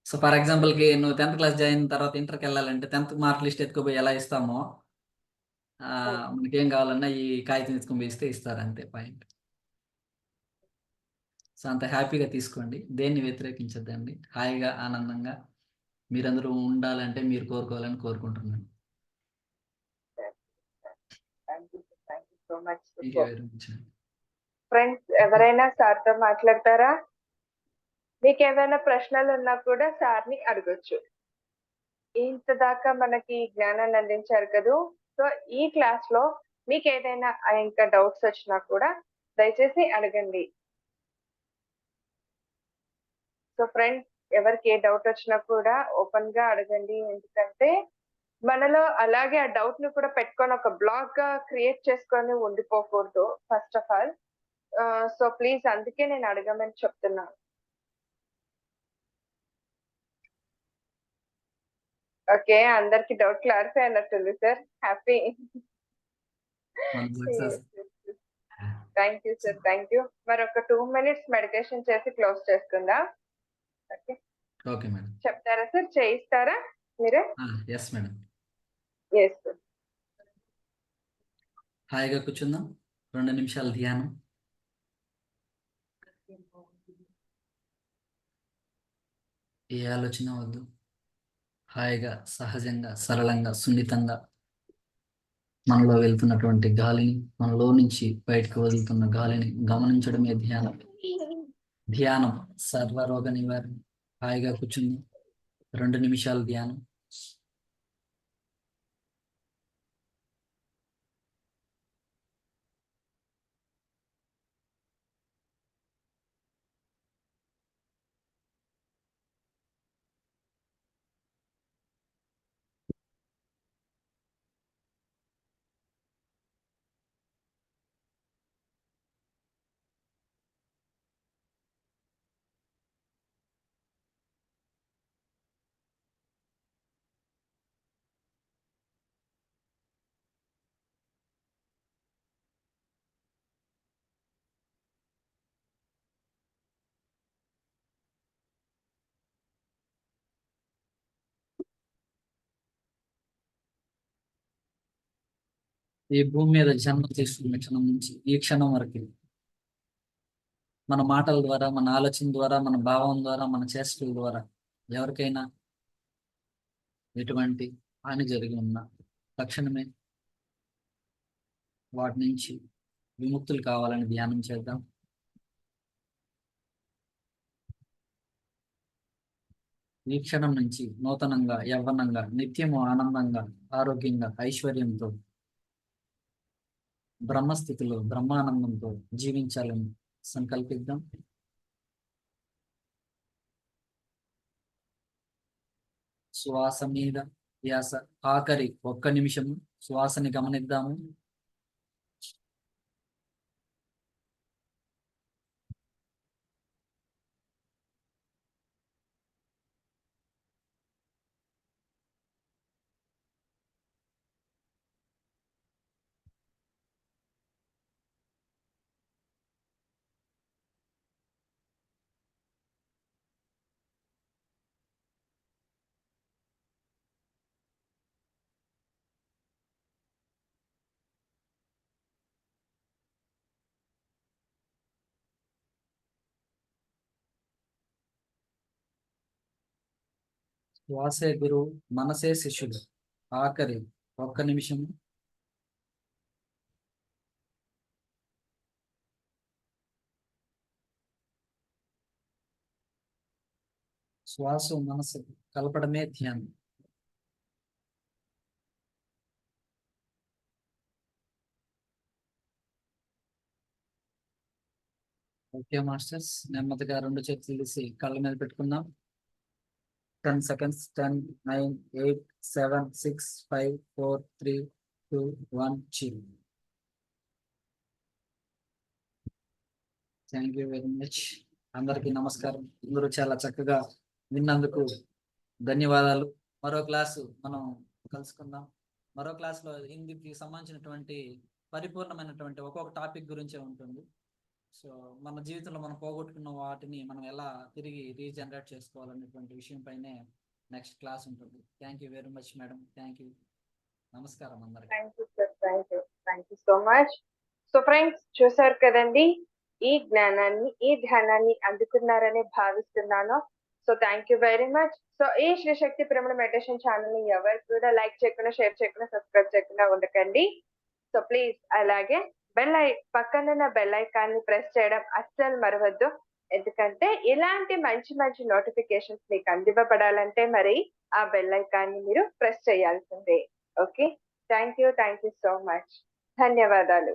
S2: సో, ఫర్ ఎగ్జాంపుల్‌కి నువ్వు 10థ్ క్లాస్ జాయిన్ అయిన తర్వాత ఇంటర్‌కెళ్ళాలంటే 10థ్ మార్క్ లిస్ట్ ఎత్తుకుపోయి ఎలా ఇస్తామో
S1: హ్మ్.
S2: మనకేం కావాలన్నా ఈ కాగితం ఎత్తుకొని పోయి ఇస్తే ఇస్తారు అంతే పాయింట్. సో, అంత హ్యాపీగా తీసుకోండి. దేన్ని వ్యతిరేకించొద్దండి. హాయిగా, ఆనందంగా మీరందరూ ఉండాలంటే మీరు కోరుకోవాలని కోరుకుంటున్నాను.
S1: Thank you sir. Thank you so much.
S2: Thank you
S1: superb!
S2: Very much అండి.
S1: ఫ్రెండ్స్ ఎవరైనా సార్‌తో మాట్లాడతారా? మీకేమైనా ప్రశ్నలున్నా కూడా సార్‌ని అడగొచ్చు. ఇంత దాకా మనకి జ్ఞానాన్ని అందించారు కదూ! సో, ఈ క్లాస్‌లో మీకేదైనా ఇంకా డౌట్స్ వచ్చినా కూడా దయచేసి అడగండి. సో, ఫ్రెండ్స్ ఎవరికి ఏ డౌట్ వచ్చినా కూడా ఓపెన్‌గా అడగండి. ఎందుకంటే, మనలో అలాగే ఆ డౌట్‌ని కూడా పెట్టుకొని ఒక బ్లాక్‌గా క్రియేట్ చేసుకొని ఉండిపోకూడదు first of all. So, please అందుకే నేను అడగమని చెప్తున్నాను. ఓకే. అందరికి డౌట్ క్లారిఫై అయినట్టుంది సార్. హ్యాపీ.
S2: మన
S1: yes.
S2: Success.
S1: Yes. Thank you sir. Thank you. మరొక 2 మినిట్స్ మెడిటేషన్ చేసి క్లోజ్ చేసుకుందాం. ఓకే.
S2: Okay madam.
S1: చెప్తారా సార్? చేయిస్తారా మీరే?
S2: Yes madam.
S1: Yes sir.
S2: హాయిగా కూర్చుందాం. 2 నిమిషాలు ధ్యానం. ఏ ఆలోచన వద్దు. హాయిగా, సహజంగా, సరళంగా, సున్నితంగా మనలో వెళ్తున్నటువంటి గాలిని, మనలో నుంచి బయటకు వదులుతున్న గాలిని గమనించడమే ధ్యానం. ధ్యానం సర్వరోగ నివారణ. హాయిగా కూర్చుందాం. 2 నిమిషాలు ధ్యానం. ఈ భూమి మీద జన్మ తీసుకున్న క్షణం నుంచి ఈ క్షణం వరకు మన మాటల ద్వారా, మన ఆలోచన ద్వారా, మన భావం ద్వారా, మన చేష్టల ద్వారా ఎవరికైనా ఎటువంటి హాని జరిగి ఉన్నా తక్షణమే వాటి నుంచి విముక్తులు కావాలని ధ్యానం చేద్దాం. ఈ క్షణం నుంచి నూతనంగా, యవ్వనంగా, నిత్యము ఆనందంగా, ఆరోగ్యంగా, ఐశ్వర్యంతో, బ్రహ్మస్థితిలో బ్రహ్మానందంతో జీవించాలని సంకల్పిద్దాం. శ్వాస మీద ధ్యాస. ఆఖరి 1 నిమిషం శ్వాసని గమనిద్దాము. శ్వాసే గురువు, మనసే శిష్యుడు. ఆఖరి 1 నిమిషం శ్వాస మనసు కలపడమే ధ్యానం. ఓకే మాస్టర్స్, నెమ్మదిగా 2 చేతులు తీసి కళ్ళ మీద పెట్టుకుందాం. 10 seconds. 10, 9, 8, 7, 6, 5, 4, 3, 2, 1 chill. Thank you very much. అందరికీ నమస్కారం. అందరూ చాలా చక్కగా విన్నందుకు ధన్యవాదాలు. మరో క్లాసు మనం కలుసుకుందాం. మరో క్లాస్లో హిందీకి సంబంధించినటువంటి పరిపూర్ణమైనటువంటి ఒక్కొక్క టాపిక్ గురించే ఉంటుంది. సో మన జీవితంలో మనం పోగొట్టుకున్న వాటిని మనం ఎలా తిరిగి రీజనరేట్ చేసుకోవాలనేటువంటి విషయం పైనే నెక్స్ట్ క్లాస్ ఉంటుంది. Thank you very much madam. Thank you. నమస్కారం అందరికి.
S1: Thank you sir. Thank you so much. So friends, చూసారు కదండి, ఈ జ్ఞానాన్ని, ఈ ధ్యానాన్ని అందుకున్నారని భావిస్తున్నాను. So thank you very much. So ఈ Shri Shakti pyramid meditation channel ని ఎవరు కూడా లైక్ చేయకుండా, షేర్ చేయకుండా, సబ్స్క్రైబ్ చేయకుండా ఉండకండి. సో ప్లీజ్ అలాగే పక్కనున్న బెల్ ఐకాన్ ని ప్రెస్ చేయడం అస్సలు మరవద్దు. ఎందుకంటే ఇలాంటి మంచి మంచి నోటిఫికేషన్స్ మీకు అందివ్వబడాలంటే మరి ఆ బెల్ ఐకాన్ ని మీరు ప్రెస్ చేయాల్సిందే. Okay, thank you so much. ధన్యవాదాలు.